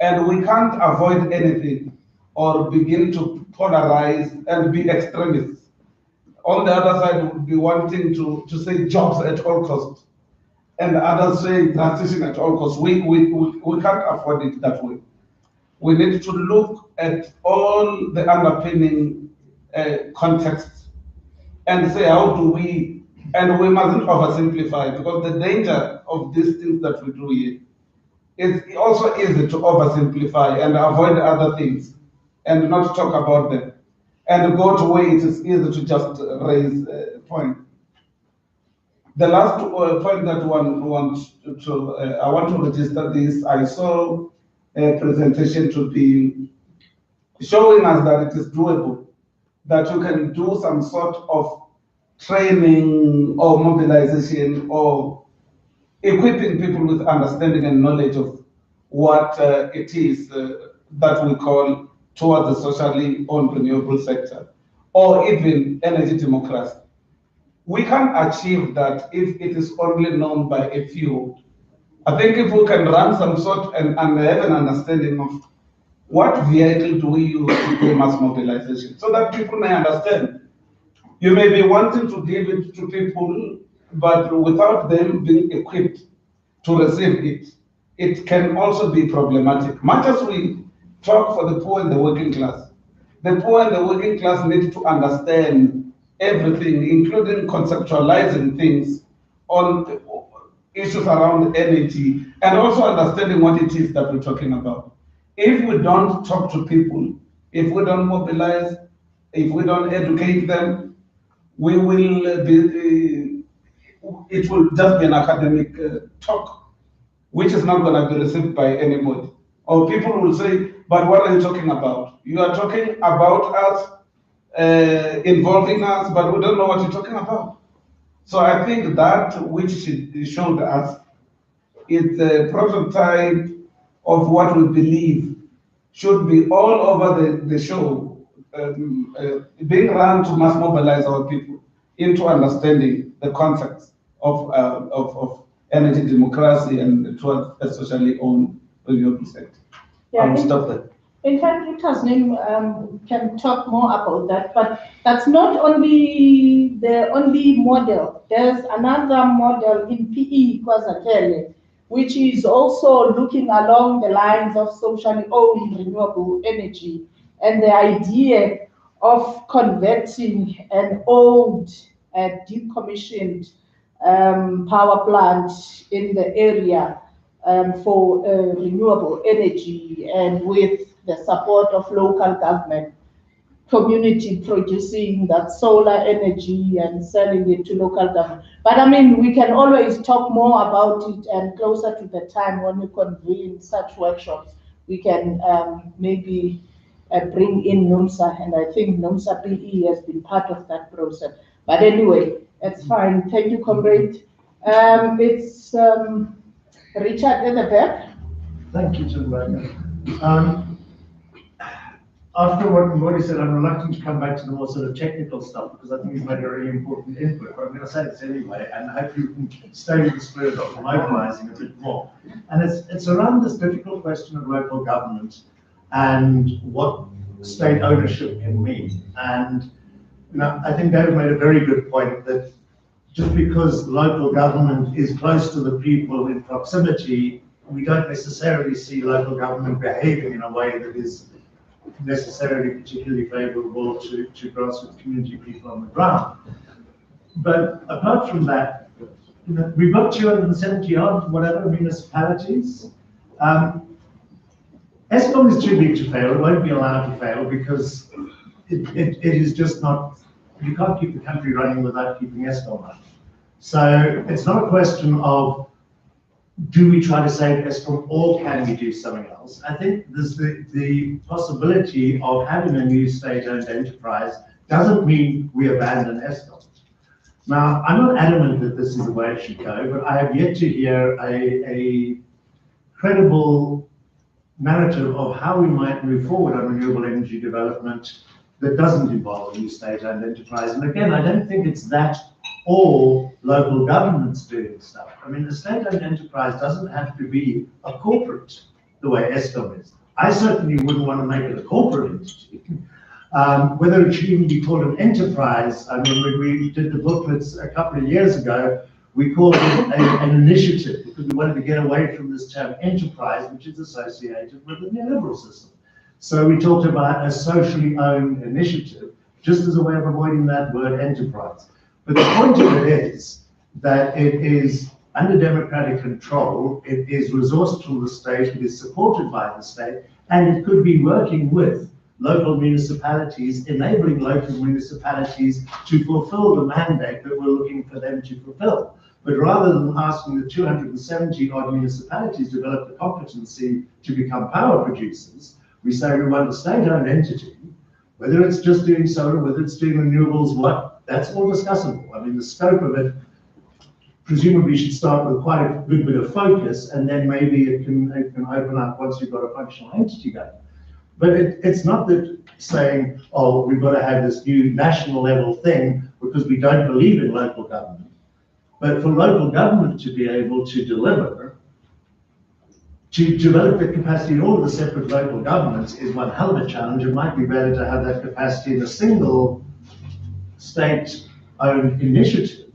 And we can't avoid anything or begin to polarize and be extremists. On the other side, we would be wanting to say jobs at all costs, and others say transition at all costs. We can't afford it that way. We need to look at all the underpinning contexts and say, how do we, and we mustn't oversimplify, because the danger of these things that we do here is also easy to oversimplify and avoid other things and not talk about them and go to where it is easy to just raise a point. The last point that I want to register this. I saw a presentation to be showing us that it is doable, that you can do some sort of training or mobilization or equipping people with understanding and knowledge of what it is that we call towards the socially owned renewable sector, or even energy democracy. We can't achieve that if it is only known by a few. I think if we can run some sort and have an understanding of what vehicle do we use to do mass mobilization, so that people may understand. You may be wanting to give it to people, but without them being equipped to receive it, it can also be problematic. Much as we talk for the poor and the working class and the working class need to understand everything, including conceptualizing things on issues around energy, and also understanding what it is that we're talking about. If we don't talk to people, if we don't mobilize, if we don't educate them, we will be, it will just be an academic talk, which is not going to be received by anybody. Or people will say, but what are you talking about? You are talking about us involving us, but we don't know what you're talking about. So I think that which she showed us is a prototype of what we believe should be all over the show, being run to mass mobilize our people into understanding the concepts of energy democracy and towards a socially owned renewable sector. Yeah, I will stop there. In fact, Tasneem can talk more about that, but that's not only the only model. There's another model in PE, Kwazakele, which is also looking along the lines of socially owned renewable energy and the idea of converting an old, decommissioned power plant in the area for renewable energy, and with the support of local government, community producing that solar energy and selling it to local government. But I mean, we can always talk more about it, and closer to the time when we convene such workshops, we can maybe bring in NUMSA, and I think NUMSA PE has been part of that process. But anyway, it's fine. Thank you, comrade. It's Richard at the back. Thank you, Sundra. After what Mbodi said, I'm reluctant to come back to the more sort of technical stuff because I think he's made a really important input, but I'm going to say this anyway, and I hope you can stay with the spirit of mobilizing a bit more. And it's around this difficult question of local government and what state ownership can mean. And I think David made a very good point that just because local government is close to the people in proximity, we don't necessarily see local government behaving in a way that is necessarily particularly favorable to grassroots community people on the ground. But apart from that, we've got 270 odd whatever municipalities. Eskom is too big to fail. It won't be allowed to fail because it is just not, you can't keep the country running without keeping Eskom running. So it's not a question of do we try to save Eskom or can we do something else? I think there's the possibility of having a new state-owned enterprise doesn't mean we abandon Eskom. Now, I'm not adamant that this is the way it should go, but I have yet to hear a credible narrative of how we might move forward on renewable energy development that doesn't involve a new state-owned enterprise. And again, I don't think it's that or local governments doing stuff. I mean, the state-owned enterprise doesn't have to be a corporate the way Eskom is. I certainly wouldn't want to make it a corporate entity. Whether it should even be called an enterprise, I mean, when we did the booklets a couple of years ago, we called it an initiative because we wanted to get away from this term enterprise, which is associated with the neoliberal system. So we talked about a socially owned initiative, just as a way of avoiding that word enterprise. But the point of it is that it is under democratic control, it is resourced from the state, it is supported by the state, and it could be working with local municipalities, enabling local municipalities to fulfill the mandate that we're looking for them to fulfill. But rather than asking the 270 odd municipalities to develop the competency to become power producers, we say we want a state-owned entity, whether it's just doing solar, whether it's doing renewables, what, that's all discussable. I mean, the scope of it presumably should start with quite a good bit of focus, and then maybe it can open up once you've got a functional entity going. But it's not that saying, oh, we've got to have this new national level thing because we don't believe in local government. But for local government to be able to deliver, to develop the capacity in all of the separate local governments is one hell of a challenge. It might be better to have that capacity in a single state-owned initiative,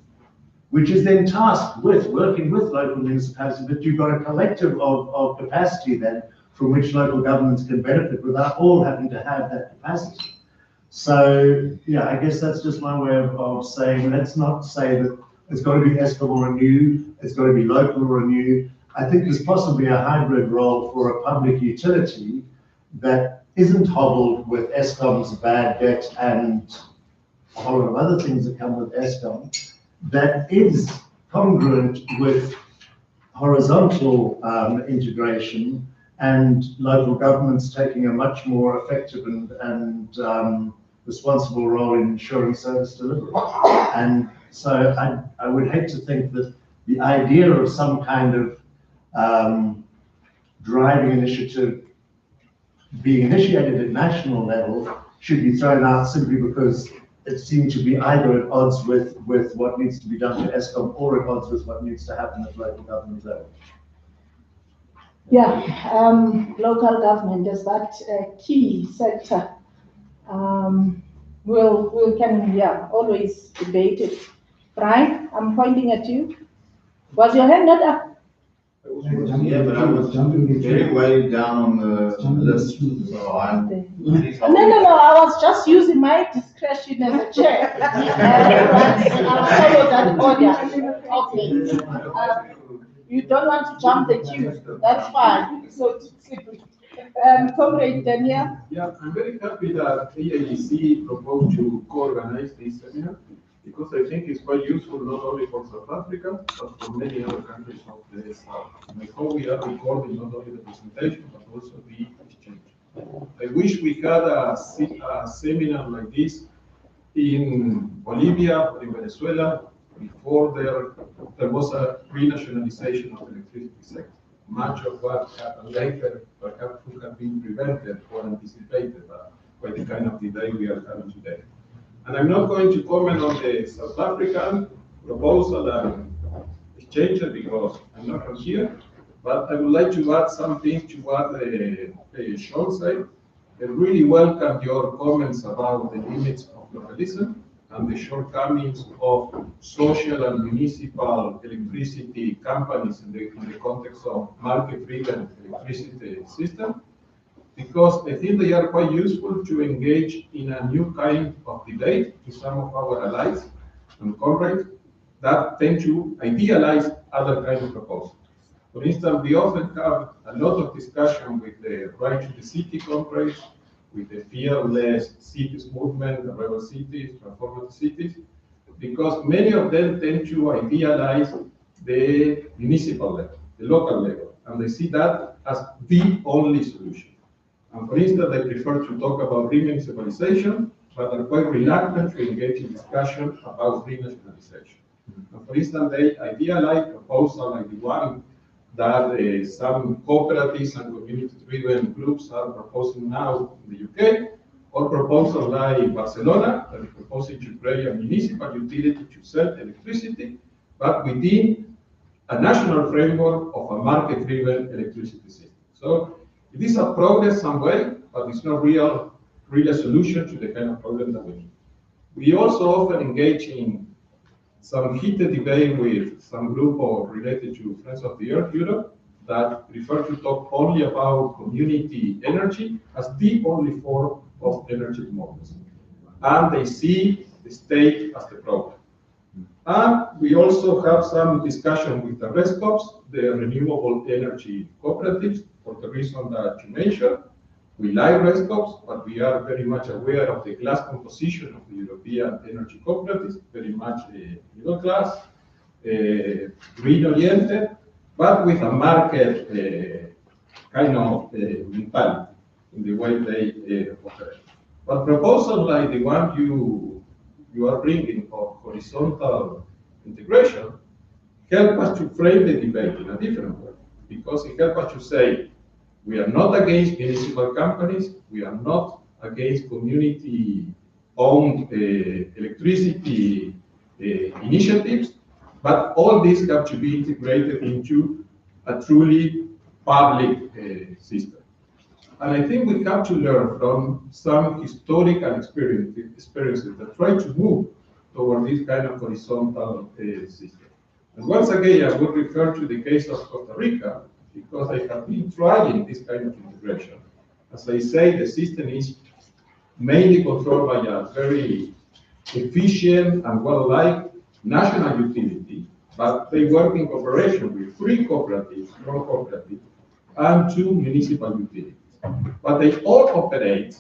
which is then tasked with working with local municipalities, but you've got a collective of capacity then from which local governments can benefit without all having to have that capacity. So, yeah, I guess that's just my way of saying, let's not say that it's got to be Eskom or Renew, it's got to be local or Renew. I think there's possibly a hybrid role for a public utility that isn't hobbled with Eskom's bad debt and a whole lot of other things that come with Eskom, that is congruent with horizontal integration and local governments taking a much more effective and responsible role in ensuring service delivery. And so I would hate to think that the idea of some kind of driving initiative being initiated at national level should be thrown out simply because it seemed to be either at odds with what needs to be done to ESCOM or at odds with what needs to happen at local government level. Yeah, local government is that key sector. We can always debate it. Brian, I'm pointing at you. Was your hand not up? Yeah, but I was very way down on the list, so I'm. No, I was just using my discretion as a chair. I'll follow that order. Okay. You don't want to jump the queue, that's fine. So, Comrade Daniel? Yeah, I'm very happy that AIDC proposed to co-organize this seminar, because I think it's quite useful not only for South Africa, but for many other countries of the South. And I hope we are recording not only the presentation, but also the exchange. I wish we had a seminar like this in Bolivia or in Venezuela before there was a renationalization of the electricity sector. Much of what happened later perhaps could have been prevented or anticipated by the kind of debate we are having today. And I'm not going to comment on the South African proposal and exchange because I'm not from here, but I would like to add something to what Sean said. I really welcome your comments about the limits of localism and the shortcomings of social and municipal electricity companies in the context of market-driven electricity system, because I think they are quite useful to engage in a new kind of debate with some of our allies and comrades that tend to idealize other kinds of proposals. For instance, we often have a lot of discussion with the right to the city comrades, with the fearless cities movement, the rebel cities, transformative cities, because many of them tend to idealize the municipal level, the local level, and they see that as the only solution. And for instance, they prefer to talk about remunicipalization, but are quite reluctant to engage in discussion about renationalization. And for instance, they idealize proposals like the one that some cooperatives and community-driven groups are proposing now in the UK, or proposals like Barcelona, that is proposing to create a municipal utility to sell electricity, but within a national framework of a market-driven electricity system. So it is a progress some way, but it's not really a solution to the kind of problem that we need. We also often engage in some heated debate with some group related to Friends of the Earth Europe that prefer to talk only about community energy as the only form of energy democracy. And they see the state as the problem. And we also have some discussion with the RESCOPs, the renewable energy cooperatives, for the reason that you mentioned. We like RESCOPs, but we are very much aware of the class composition of the European energy cooperatives, very much middle class, green-oriented, but with a market kind of mentality in the way they operate. But proposals like the one you are bringing of horizontal integration help us to frame the debate in a different way, because it helps us to say, we are not against municipal companies, we are not against community-owned electricity initiatives, but all these have to be integrated into a truly public system. And I think we have to learn from some historical experiences that try to move toward this kind of horizontal system. And once again, I would refer to the case of Costa Rica, because I have been trying this kind of integration. As I say, the system is mainly controlled by a very efficient and well-liked national utility, but they work in cooperation with 3 cooperatives, small cooperatives, and 2 municipal utilities. But they all operate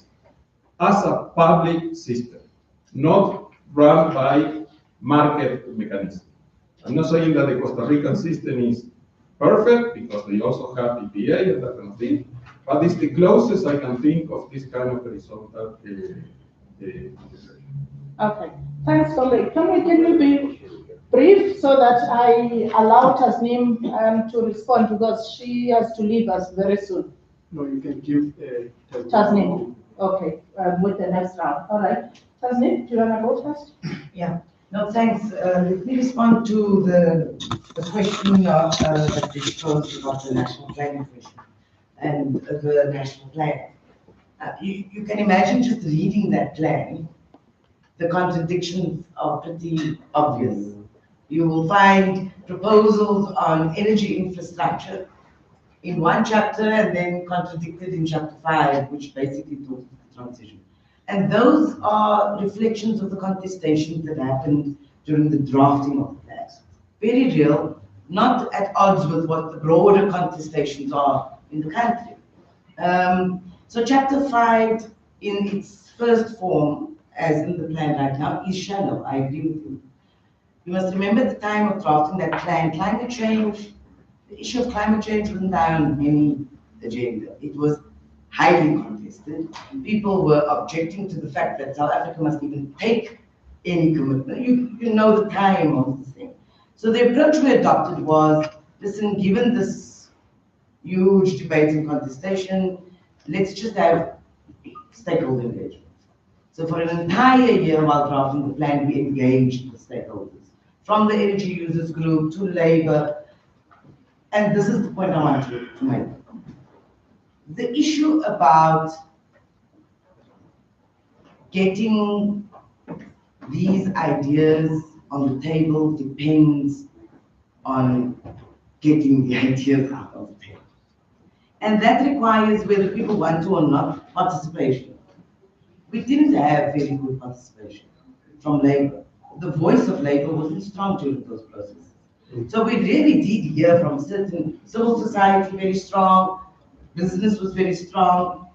as a public system, not run by market mechanisms. I'm not saying that the Costa Rican system is perfect, because they also have PPA and that kind of thing, but it's the closest I can think of this kind of horizontal Okay, thanks, colleague. Can you be brief so that I allow Tasneem to respond because she has to leave us very soon. No, you can give Tasneem. Okay, with the next round. All right. Tasneem, do you want to go first? Yeah. No, thanks. Let me respond to the question that you posed about the National Planning Commission and the National Plan. You can imagine just reading that plan, the contradictions are pretty obvious. You will find proposals on energy infrastructure in one chapter and then contradicted in chapter 5, which basically talks about the transition. And those are reflections of the contestations that happened during the drafting of the plan. Very real, not at odds with what the broader contestations are in the country. So chapter 5, in its first form, as in the plan right now, is shallow. I agree with you. You must remember the time of drafting that plan, climate change, the issue of climate change wasn't on any agenda. It was highly contested. People were objecting to the fact that South Africa must even take any commitment. You know the time of this thing. So the approach we adopted was, listen, given this huge debate and contestation, let's just have stakeholder engagement. So for an entire year while drafting the plan, we engaged with stakeholders, from the energy users group to labor. And this is the point I want to make. The issue about getting these ideas on the table depends on getting the ideas out of the table. And that requires, whether people want to or not, participation. We didn't have very good participation from labor. The voice of labor wasn't strong during those processes. So we really did hear from certain civil society very strong, business was very strong,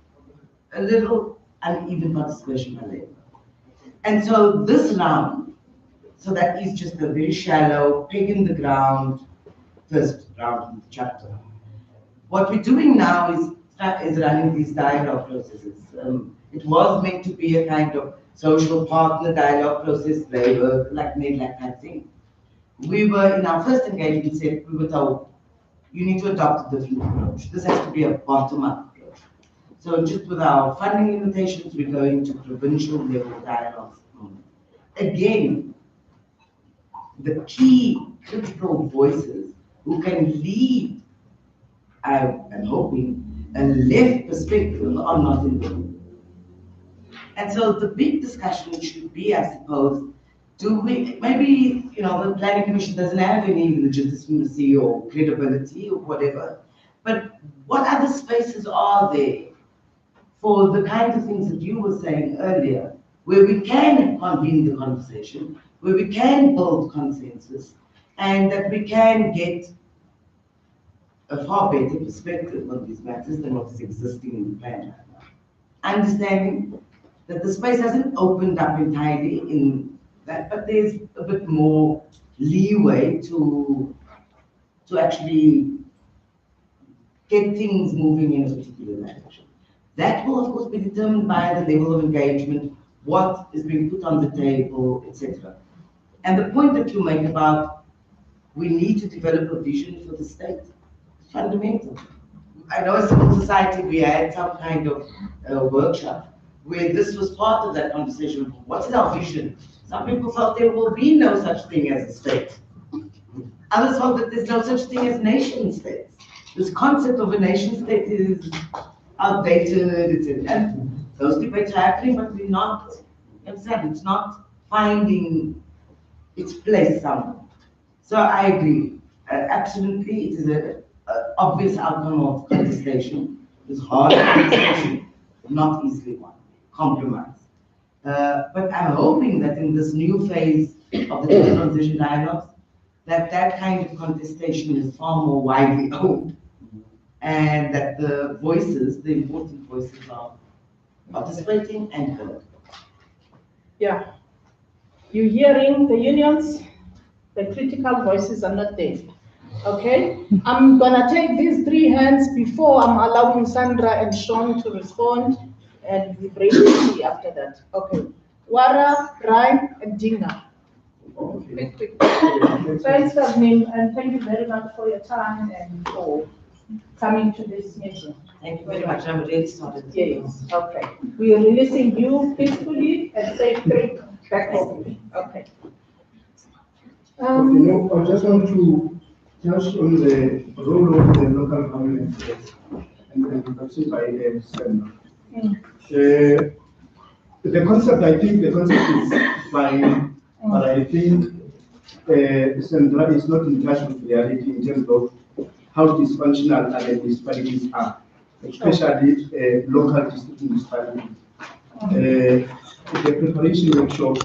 a little uneven participation by labor. And so this round, so that is just a very shallow, peg in the ground, first round of the chapter. What we're doing now is running these dialogue processes. It was meant to be a kind of social partner dialogue process, labor, like NEDLAC type thing. We were, in our first engagement, said we were told, you need to adopt a different approach. This has to be a bottom-up approach. So just with our funding limitations, we're going to provincial level dialogues. Again, the key critical voices who can lead, I am hoping, a left perspective are not in the room. And so the big discussion should be, I suppose, do we, maybe, the Planning Commission doesn't have any legitimacy or credibility or whatever, but what other spaces are there for the kinds of things that you were saying earlier, where we can convene the conversation, where we can build consensus, and that we can get a far better perspective on these matters than what is existing in the plan right now. Understanding that the space hasn't opened up entirely in that, but there's a bit more leeway to actually get things moving in a particular direction. That will, of course, be determined by the level of engagement, what is being put on the table, etc. And the point that you make about we need to develop a vision for the state is fundamental. I know as civil society we had some kind of workshop where this was part of that conversation. What is our vision? Some people felt there will be no such thing as a state. Others felt that there's no such thing as nation states. This concept of a nation state is outdated, etc. And those debates are happening, but we're not, it's not finding its place somewhere. So I agree. Absolutely, it is an obvious outcome of contestation. It's hard contestation, not easily won. Compromise. But I'm hoping that in this new phase of the transition dialogues, that kind of contestation is far more widely owned, and that the voices, the important voices, are participating and heard. Yeah. You're hearing the unions, the critical voices are not there. Okay? I'm gonna take these 3 hands before I'm allowing Sundra and Sean to respond. and we break the tea after that. Okay. Wara, Rhyme, and Dinga. Quick. Thanks, Tasneem, and thank you very much for your time and for coming to this meeting. Thank you very much. I'm really sorry. Yes, okay. We are releasing you peacefully and safe trip back home. Okay. I just want to touch on the role of the local government and introduction by Sundra. The concept is fine, but I think Sundra is not in touch with reality in terms of how dysfunctional the municipalities are, especially local district municipalities. The preparation workshop,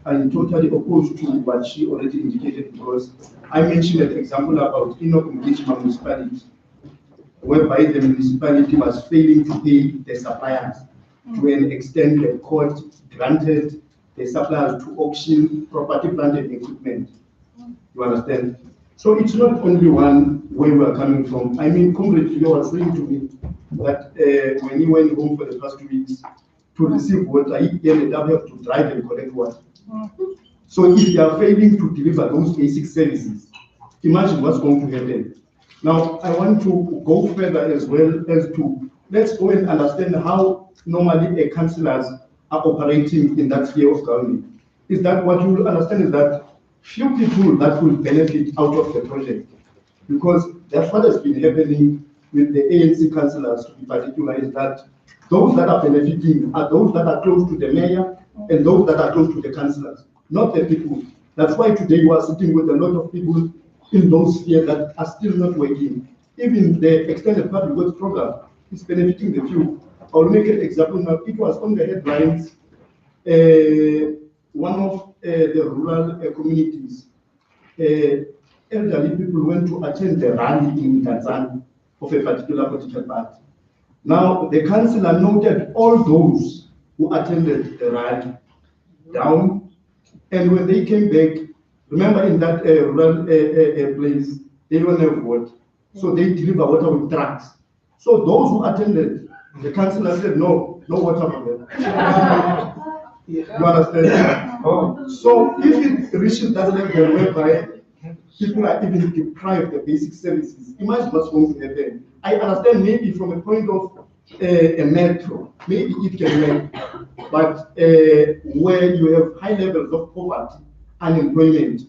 I'm totally opposed to what she already indicated, because I mentioned an example about engagement municipality, whereby the municipality was failing to pay the suppliers to an extent the court granted the suppliers to auction property, plant, and equipment. You understand? So it's not only one where we are coming from. I mean, Comrade Philo was saying to me that when he went home for the past 2 weeks to receive water, he ended up having to drive and collect water. So if they are failing to deliver those basic services, imagine what's going to happen. Now, I want to go further as well as to, let's go and understand how normally councillors are operating in that sphere of government. Is that what you will understand is that few people that will benefit out of the project, because that's what has been happening with the ANC councillors to be particular, is that those that are benefiting are those that are close to the mayor and those that are close to the councillors, not the people. That's why today you are sitting with a lot of people in those spheres that are still not working. Even the extended public works program is benefiting the few. I'll make an example now. It was on the headlines. One of the rural communities, elderly people went to attend the rally in Tanzania of a particular political party. Now, the councillor noted all those who attended the rally down, and when they came back, remember in that rural place, they don't have water, so they deliver water with trucks. So those who attended, the councillor said, no water for them. You understand? So if it reaches that level whereby people are even deprived of basic services, imagine what's going to happen. I understand maybe from a point of a metro, maybe it can work, but where you have high levels of poverty, unemployment,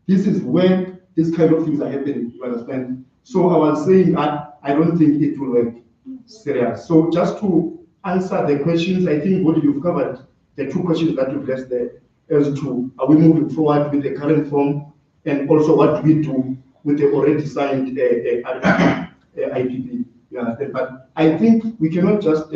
this is where these kind of things are happening, you understand? So I was saying I don't think it will work serious. So just to answer the questions, I think what you've covered, the two questions that you've raised there, as to are we moving forward with the current form, and also what do we do with the already signed IPP, you understand? But I think we cannot just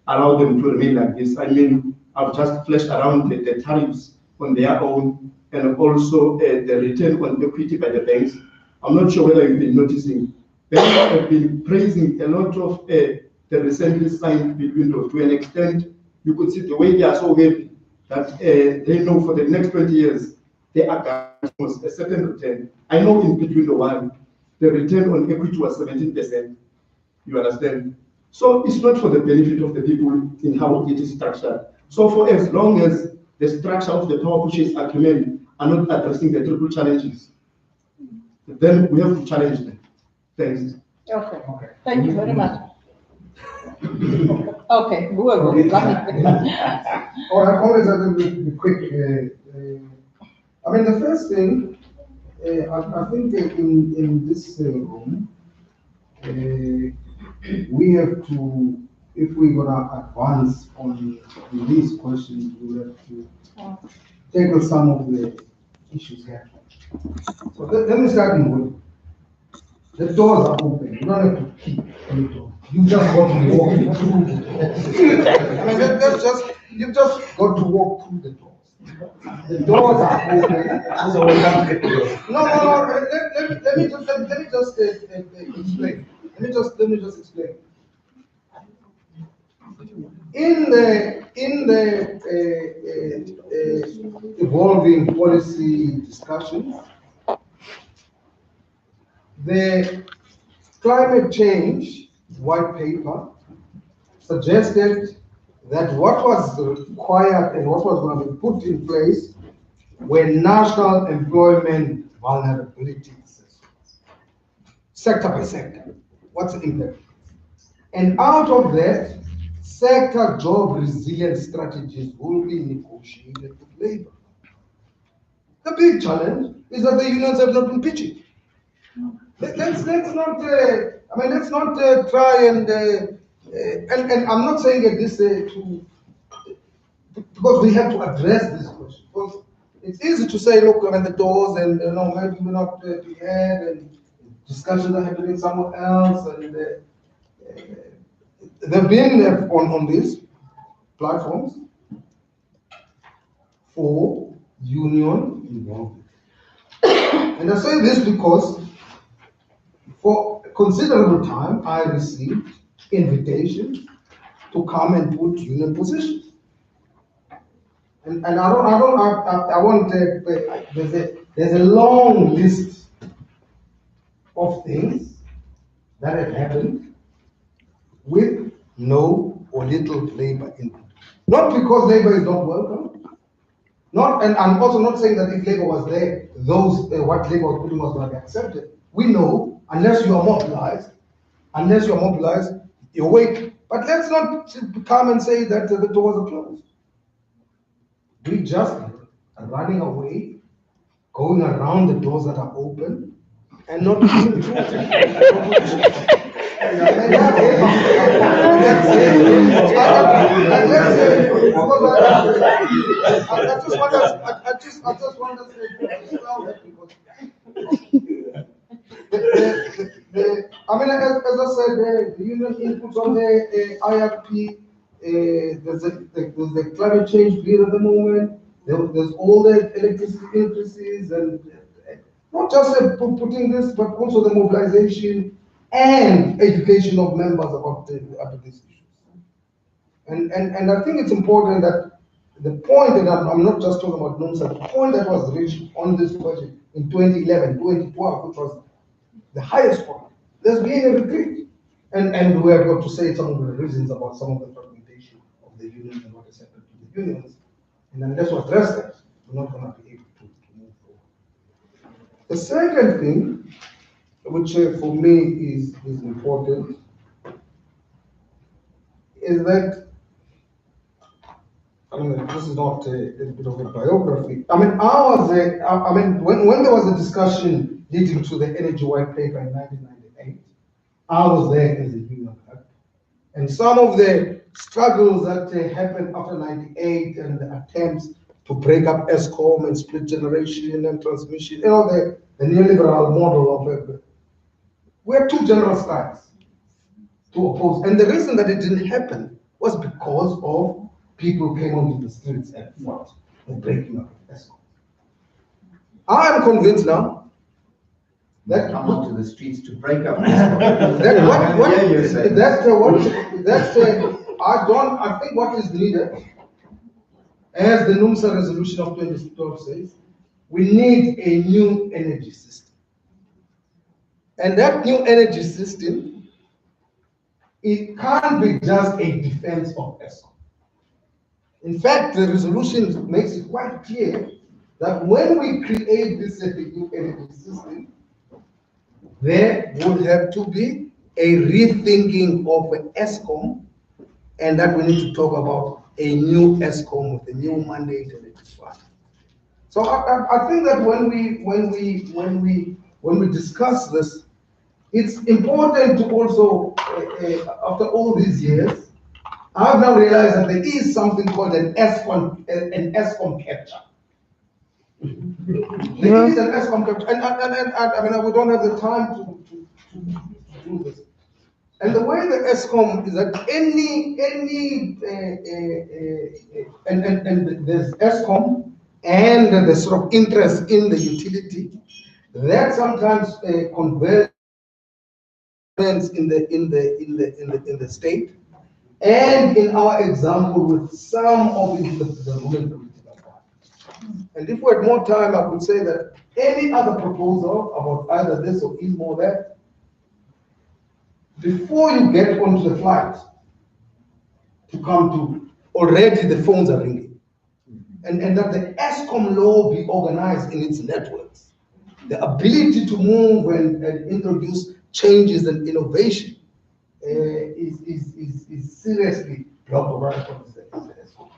allow them to remain like this. I mean, I've just fleshed around the tariffs on their own, and also the return on equity by the banks. I'm not sure whether you've been noticing, banks have been praising a lot of the recently signed bill windows. To an extent, you could see the way they are so happy that they know for the next 20 years, they are guaranteed a certain return. I know in bid window 1, the return on equity was 17%. You understand? So it's not for the benefit of the people in how it is structured. So for as long as the structure of the power purchase agreement are not addressing the triple challenges, then we have to challenge them. Thanks. Okay. Thank you very much. Okay, go on. All right, always a little bit quick. I mean, the first thing, I think in this room, we have to, if we're gonna advance on these questions, we have to tackle some of the issues here. So let me start with the doors are open. You don't have to keep any door. You just got to walk through the doors. I mean, you just got to walk through the doors. The doors are open. So we have to get no. Let me just explain. Let me just explain. In the evolving policy discussions, the climate change white paper suggested that what was required and what was going to be put in place were national employment vulnerability assessments, sector by sector. What's the impact? And out of that, sector job resilience strategies will be negotiated with labor. The big challenge is that the unions have not been pitching. Let's not. Let's not try and I'm not saying it this because we have to address this question. Because it's easy to say, look, the doors and maybe we're not prepared and discussions are happening somewhere else, and they've been on these platforms for union involvement. And I say this because for a considerable time I received invitations to come and put union positions. And I want there's a long list of things that have happened with no or little labor input. Not because labor is not welcome, and I'm also not saying that if labor was there, what labor was putting was going to be accepted. We know, unless you are mobilized, you're waiting. But let's not come and say that the doors are closed. We just are running away, going around the doors that are open, and not doing as I said, the union inputs on the IRP, there's the climate change bill at the moment, there's all the electricity increases, and not just putting this, but also the mobilization and education of members about these issues. And I think it's important that the point, and I'm not just talking about NUMSA, the point that was reached on this budget in 2011, 2012, which was the highest point, there's been a retreat. And we have got to say some of the reasons about some of the fragmentation of the unions and what has happened to the unions. And unless we address that, we're not going to be able to move forward. The second thing, which for me is important, is that, this is not a bit of a biography. When there was a discussion leading to the energy white paper in 1998, I was there as a union rep. And some of the struggles that happened after 98 and the attempts to break up ESCOM and split generation and transmission, the neoliberal model of it, we had two general strikes to oppose. And the reason that it didn't happen was because of people came onto the streets and fought the breaking up of ESCOM. I am convinced now that come onto the streets to break up. I think what is needed, as the NUMSA resolution of 2012 says, we need a new energy system. And that new energy system, it can't be just a defense of ESCOM. In fact, the resolution makes it quite clear that when we create this new energy system, there would have to be a rethinking of ESCOM, and that we need to talk about a new ESCOM with a new mandate and a fund. So I think that when we discuss this, it's important to also, after all these years, I've now realized that there is something called an ESCOM capture. There is an ESCOM capture, and we don't have the time to do this. And the way the ESCOM is that and there's ESCOM and the sort of interest in the utility that sometimes converge in the state, and in our example with some of the ruling political parties. And if we had more time, I would say that any other proposal about either this or more that, before you get onto the flight, to come to, already the phones are ringing. And that the ESCOM law be organized in its networks. The ability to move and introduce changes and innovation is seriously blocked right from the ESCOM.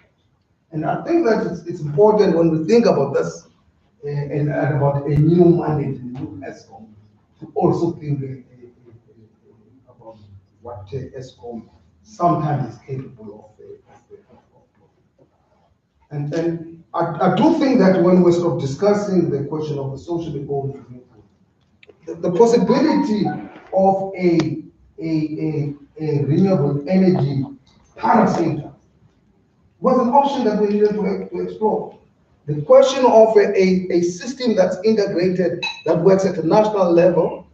And I think that it's important when we think about this and about a new mandate, a new ESCOM, to also think about what ESCOM sometimes is capable of. And I do think that when we're sort of discussing the question of the socially owned, the possibility of a renewable energy power center was an option that we needed to explore. The question of a system that's integrated, that works at a national level,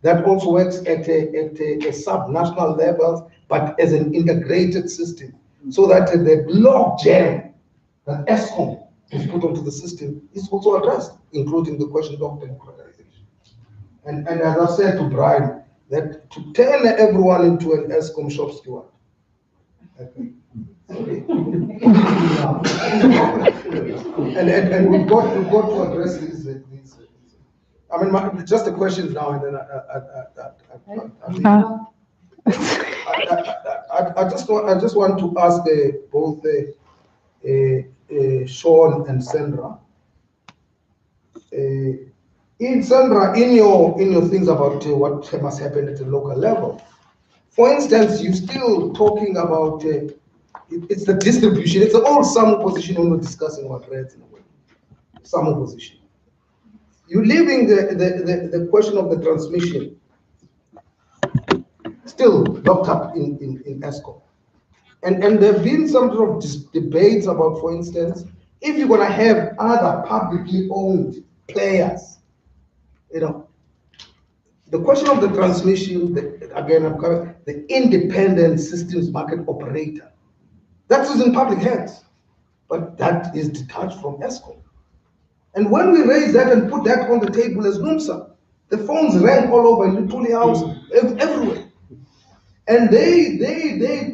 that also works at a sub-national level, but as an integrated system, so that the log jam that ESCOM is put onto the system is also addressed, including the question of democratization. And as I said to Brian, that to turn everyone into an ESCOM shop steward. Okay. and we've got to address these. I mean, just the questions now, and then I just want to ask both Sean and Sundra. In Sundra, in your things about what must happen at the local level, for instance, you're still talking about it's the distribution. It's all some opposition when we're discussing what reds in a way. Some opposition. You're leaving the question of the transmission still locked up in ESCOM. And there have been some sort of debates about, for instance, if you're going to have other publicly owned players, the question of the transmission, again, I'm coming, the independent systems market operator, that is in public hands, but that is detached from ESCOM. And when we raise that and put that on the table as NUMSA, the phones rang all over in Lutuli House, everywhere. And they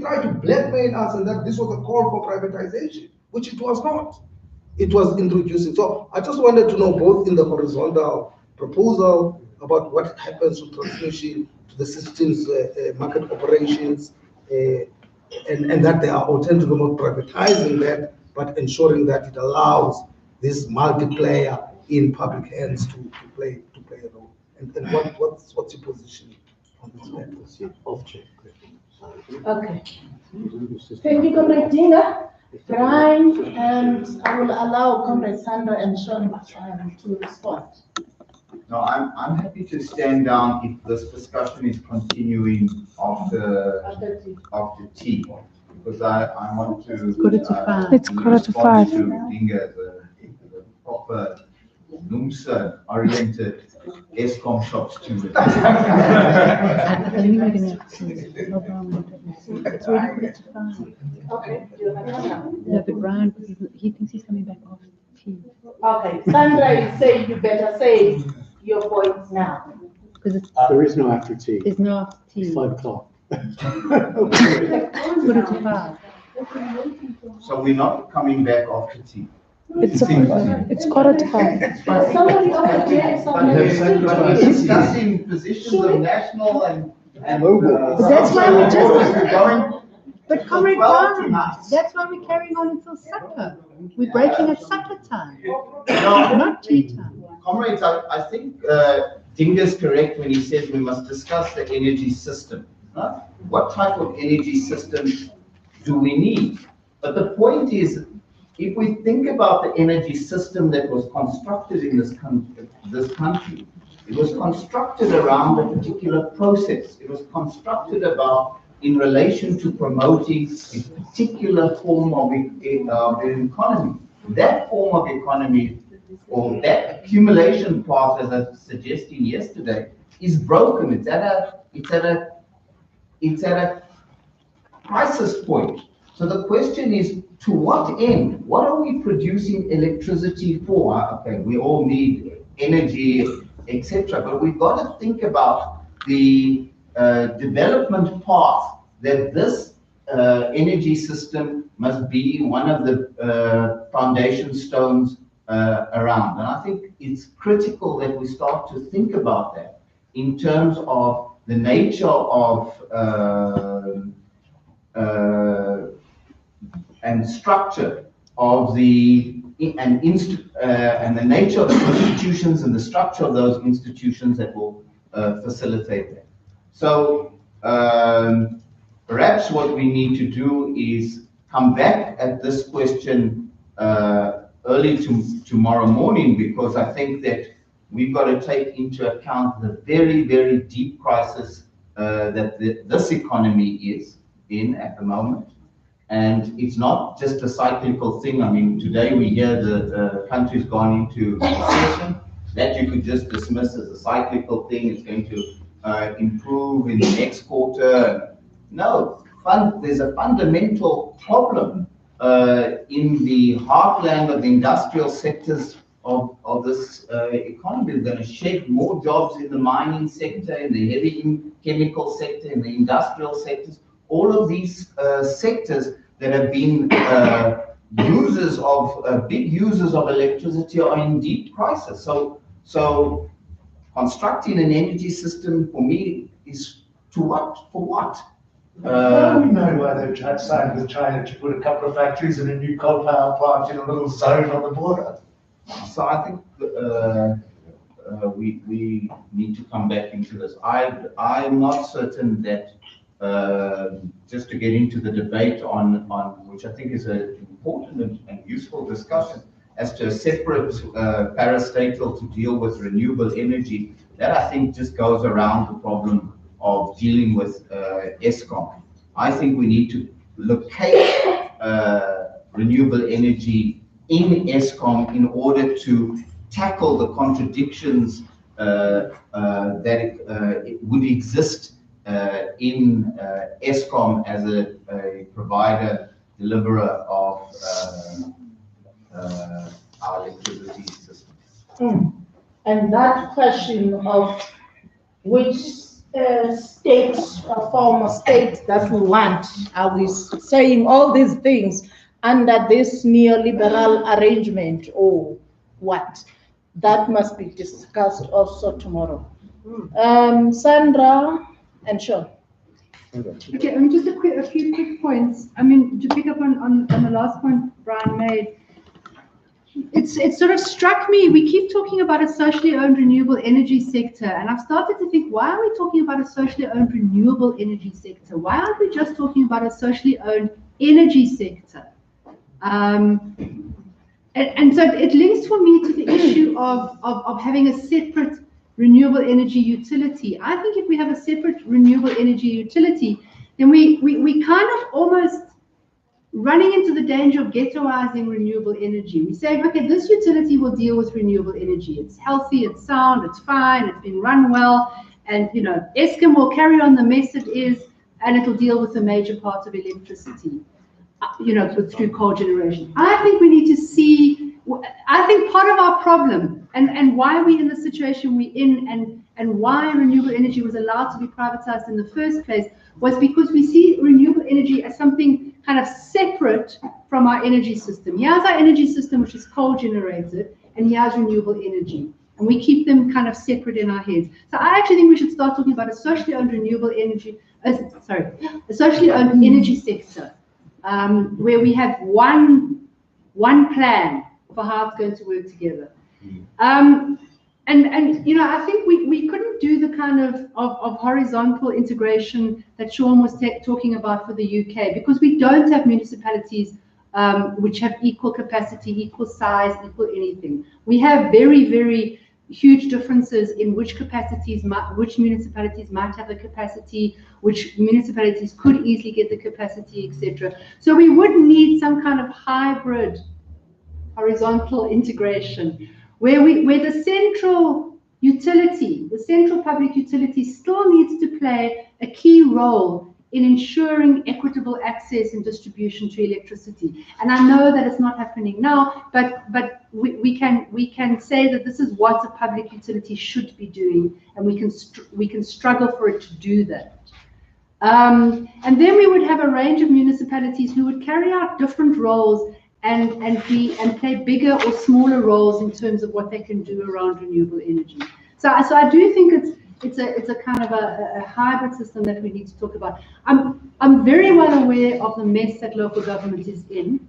try to blackmail us and that this was a call for privatization, which it was not. It was introducing. So I just wanted to know, both in the horizontal proposal about what happens to transmission, to the systems market operations, and that there are alternatives of privatizing that, but ensuring that it allows this multiplayer in public hands to play a role. And what's your position on this matter? Okay. Thank you, Comrade Dinga, Brian, and I will allow Comrade Sundra and Sean to respond. No, I'm happy to stand down if this discussion is continuing after tea, because I want to. It's quarter to five. It's quarter to five. To Dinga, the proper NUMSA-oriented ESCOM shops to the. It's already quarter to five. Okay. No, but Brian, he thinks he's coming back after tea. Okay, Sundra is saying you better say your points now. Because there is no after tea. There's no after tea. 5 o'clock. Quarter to five. So we're not coming back after tea. It's quarter to five. Somebody over there, But we're discussing positions of national and local. That's why we just. we're going. But Comrade Brian, that's why we're carrying on until supper. We're breaking at supper time, not tea time. Comrades, I think Dinga is correct when he says we must discuss the energy system. Huh? What type of energy system do we need? But the point is, if we think about the energy system that was constructed in this country, it was constructed around a particular process. It was constructed about in relation to promoting a particular form of an economy. That form of economy, or that accumulation path, as I was suggesting yesterday, is broken. It's at a crisis point. So the question is, to what end? What are we producing electricity for? Okay, we all need energy, etc. But we've got to think about the development path that this energy system must be one of the foundation stones around. And I think it's critical that we start to think about that in terms of the nature of and structure of the and the nature of the institutions and the structure of those institutions that will facilitate that. So perhaps what we need to do is come back at this question early tomorrow morning, because I think that we've got to take into account the very, very deep crisis that this economy is in at the moment. And it's not just a cyclical thing. I mean, today we hear the country's gone into recession. That you could just dismiss as a cyclical thing. It's going to improve in the next quarter. No, there's a fundamental problem in the heartland of the industrial sectors of this economy. We're going to shed more jobs in the mining sector, in the heavy chemical sector, in the industrial sectors. All of these sectors that have been users of big users of electricity are in deep crisis. So constructing an energy system for me is to what? For what? Well, we know why they've signed with China to put a couple of factories and a new coal power plant in a little zone on the border. So I think we need to come back into this. I'm not certain that just to get into the debate on which I think is an important and useful discussion as to a separate parastatal to deal with renewable energy, that I think just goes around the problem of dealing with Eskom. I think we need to locate renewable energy in Eskom in order to tackle the contradictions that it would exist in Eskom as a provider, deliverer of our electricity system. And that question of which states or former states that we want, are we saying all these things under this neoliberal arrangement or what? That must be discussed also tomorrow. Sandra and Sean. Okay, just a few quick points. I mean, to pick up on the last point Brian made, it sort of struck me, we keep talking about a socially owned renewable energy sector, and I've started to think, why are we talking about a socially owned renewable energy sector? Why aren't we just talking about a socially owned energy sector? And so it links for me to the issue of having a separate renewable energy utility. I think if we have a separate renewable energy utility, then we kind of almost running into the danger of ghettoizing renewable energy. We're saying, okay, this utility will deal with renewable energy. It's healthy, it's sound, it's fine, it's been run well, and Eskom will carry on the mess it is, and it'll deal with a major part of electricity, through coal generation. I think we need to see, I think part of our problem and why we're in the situation we're in and why renewable energy was allowed to be privatized in the first place was because we see renewable energy as something kind of separate from our energy system. Here's our energy system, which is coal generated, and here's renewable energy. And we keep them kind of separate in our heads. So I actually think we should start talking about a socially owned renewable energy, a socially owned energy sector, where we have one plan for how it's going to work together. I think we couldn't do the kind of horizontal integration that Sean was talking about for the UK, because we don't have municipalities which have equal capacity, equal size, equal anything. We have very, very huge differences in which municipalities might have the capacity, which municipalities could easily get the capacity, etc. So we would need some kind of hybrid horizontal integration where the central utility, the central public utility, still needs to play a key role in ensuring equitable access and distribution to electricity. And I know that it's not happening now, but we can say that this is what a public utility should be doing, and we can struggle for it to do that. And then we would have a range of municipalities who would carry out different roles and play bigger or smaller roles in terms of what they can do around renewable energy. So I do think it's a kind of a hybrid system that we need to talk about. I'm very well aware of the mess that local government is in,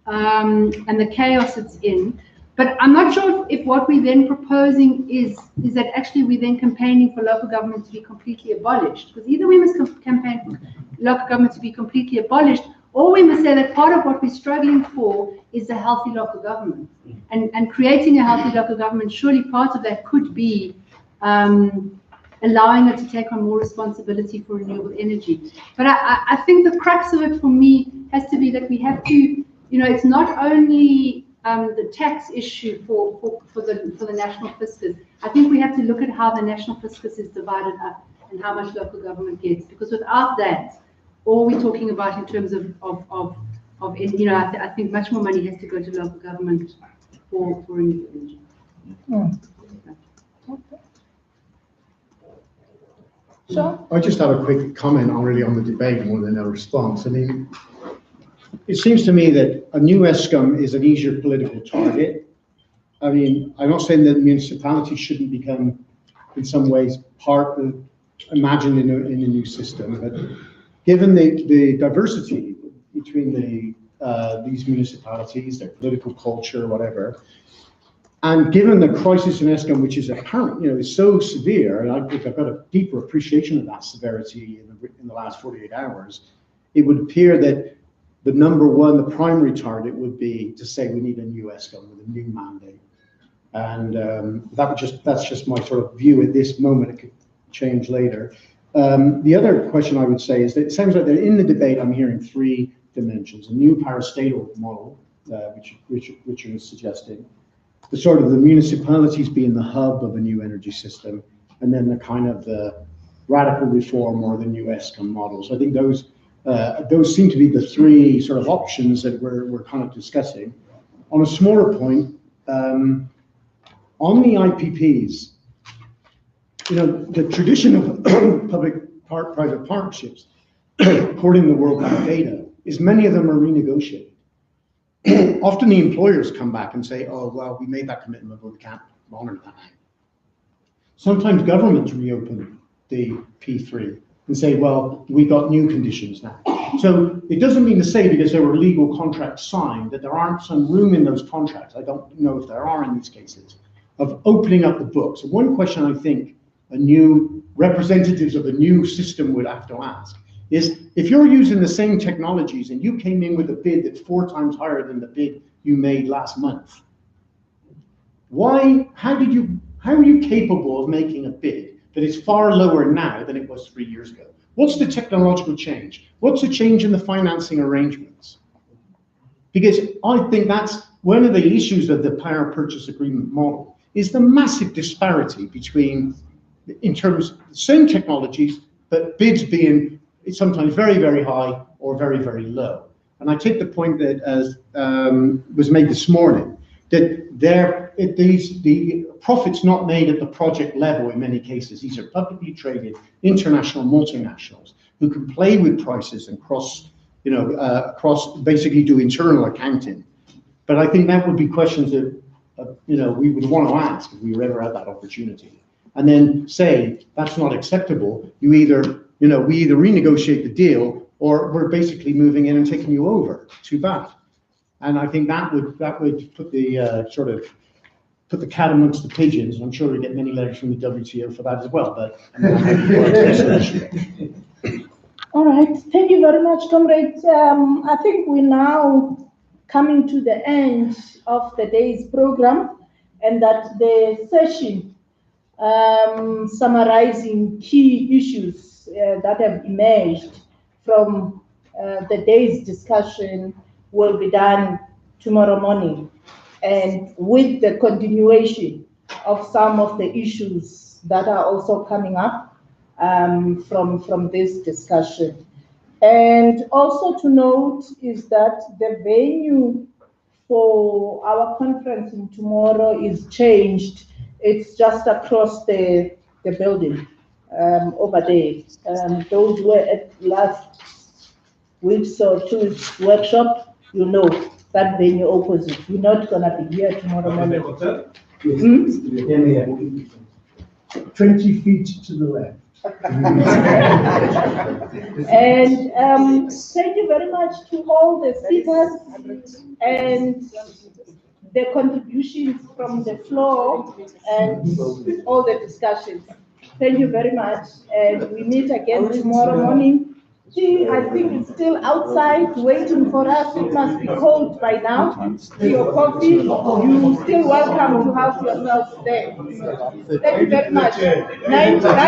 and the chaos it's in. But I'm not sure if what we're then proposing is that actually we're then campaigning for local government to be completely abolished. Because either we must campaign for local government to be completely abolished, or we must say that part of what we're struggling for is a healthy local government. And creating a healthy local government, surely part of that could be allowing it to take on more responsibility for renewable energy. But I think the crux of it for me has to be that we have to, it's not only the tax issue for the national fiscus. I think we have to look at how the national fiscus is divided up and how much local government gets, because without that, all we're talking about in terms of I think much more money has to go to local government for renewable energy. Sure. I just have a quick comment on the debate more than a response. I mean, it seems to me that a new ESCOM is an easier political target. I mean, I'm not saying that municipalities shouldn't become, in some ways, imagined in a new system, but given the diversity between these municipalities, their political culture, whatever, and given the crisis in ESCOM, which is apparent, is so severe, and I think I've got a deeper appreciation of that severity in the last 48 hours, it would appear that the the primary target would be to say we need a new ESCOM with a new mandate. And that's just my sort of view at this moment. It could change later. The other question I would say is that it sounds like that in the debate I'm hearing three dimensions: a new parastatal model, which Richard is suggesting, the sort of the municipalities being the hub of a new energy system, and then the kind of the radical reform or the new ESCOM models. I think those seem to be the three sort of options that we're kind of discussing. On a smaller point, on the IPPs, the tradition of public-private partnerships, according to the World Bank data, is many of them are renegotiated. Often the employers come back and say, oh, well, we made that commitment, but we can't honor that. Sometimes governments reopen the P3 and say, well, we got new conditions now. So it doesn't mean to say because there were legal contracts signed that there aren't some room in those contracts, I don't know if there are in these cases, of opening up the books. So one question I think representatives of a new system would have to ask is, if you're using the same technologies and you came in with a bid that's 4 times higher than the bid you made last month, how are you capable of making a bid that is far lower now than it was 3 years ago? What's the technological change? What's the change in the financing arrangements? Because I think that's one of the issues of the power purchase agreement model, is the massive disparity between, in terms of the same technologies, but bids being sometimes very, very high or very, very low. And I take the point that, as was made this morning, that the profits not made at the project level in many cases. These are publicly traded international multinationals who can play with prices and basically do internal accounting. But I think that would be questions that we would want to ask if we ever had that opportunity. And then say that's not acceptable. We either renegotiate the deal, or we're basically moving in and taking you over. Too bad. And I think that would put the put the cat amongst the pigeons. And I'm sure we get many letters from the WTO for that as well. But all right, thank you very much, comrades. I think we're now coming to the end of the day's program, and that the session summarizing key issues that have emerged from the day's discussion will be done tomorrow morning, and with the continuation of some of the issues that are also coming up from this discussion. And also to note is that the venue for our conferencing tomorrow is changed. It's just across the building. over there. Those who were at last week's or 2 weeks workshop, you know that venue opposite. We're not gonna be here tomorrow morning. 20 feet to the left. And thank you very much to all the speakers and the contributions from the floor and all the discussions. Thank you very much. And we meet again tomorrow morning. Tea, I think it's still outside waiting for us. It must be cold by now. Tea or coffee, you're still welcome to have yourselves there. Thank you very much. 9 o'clock.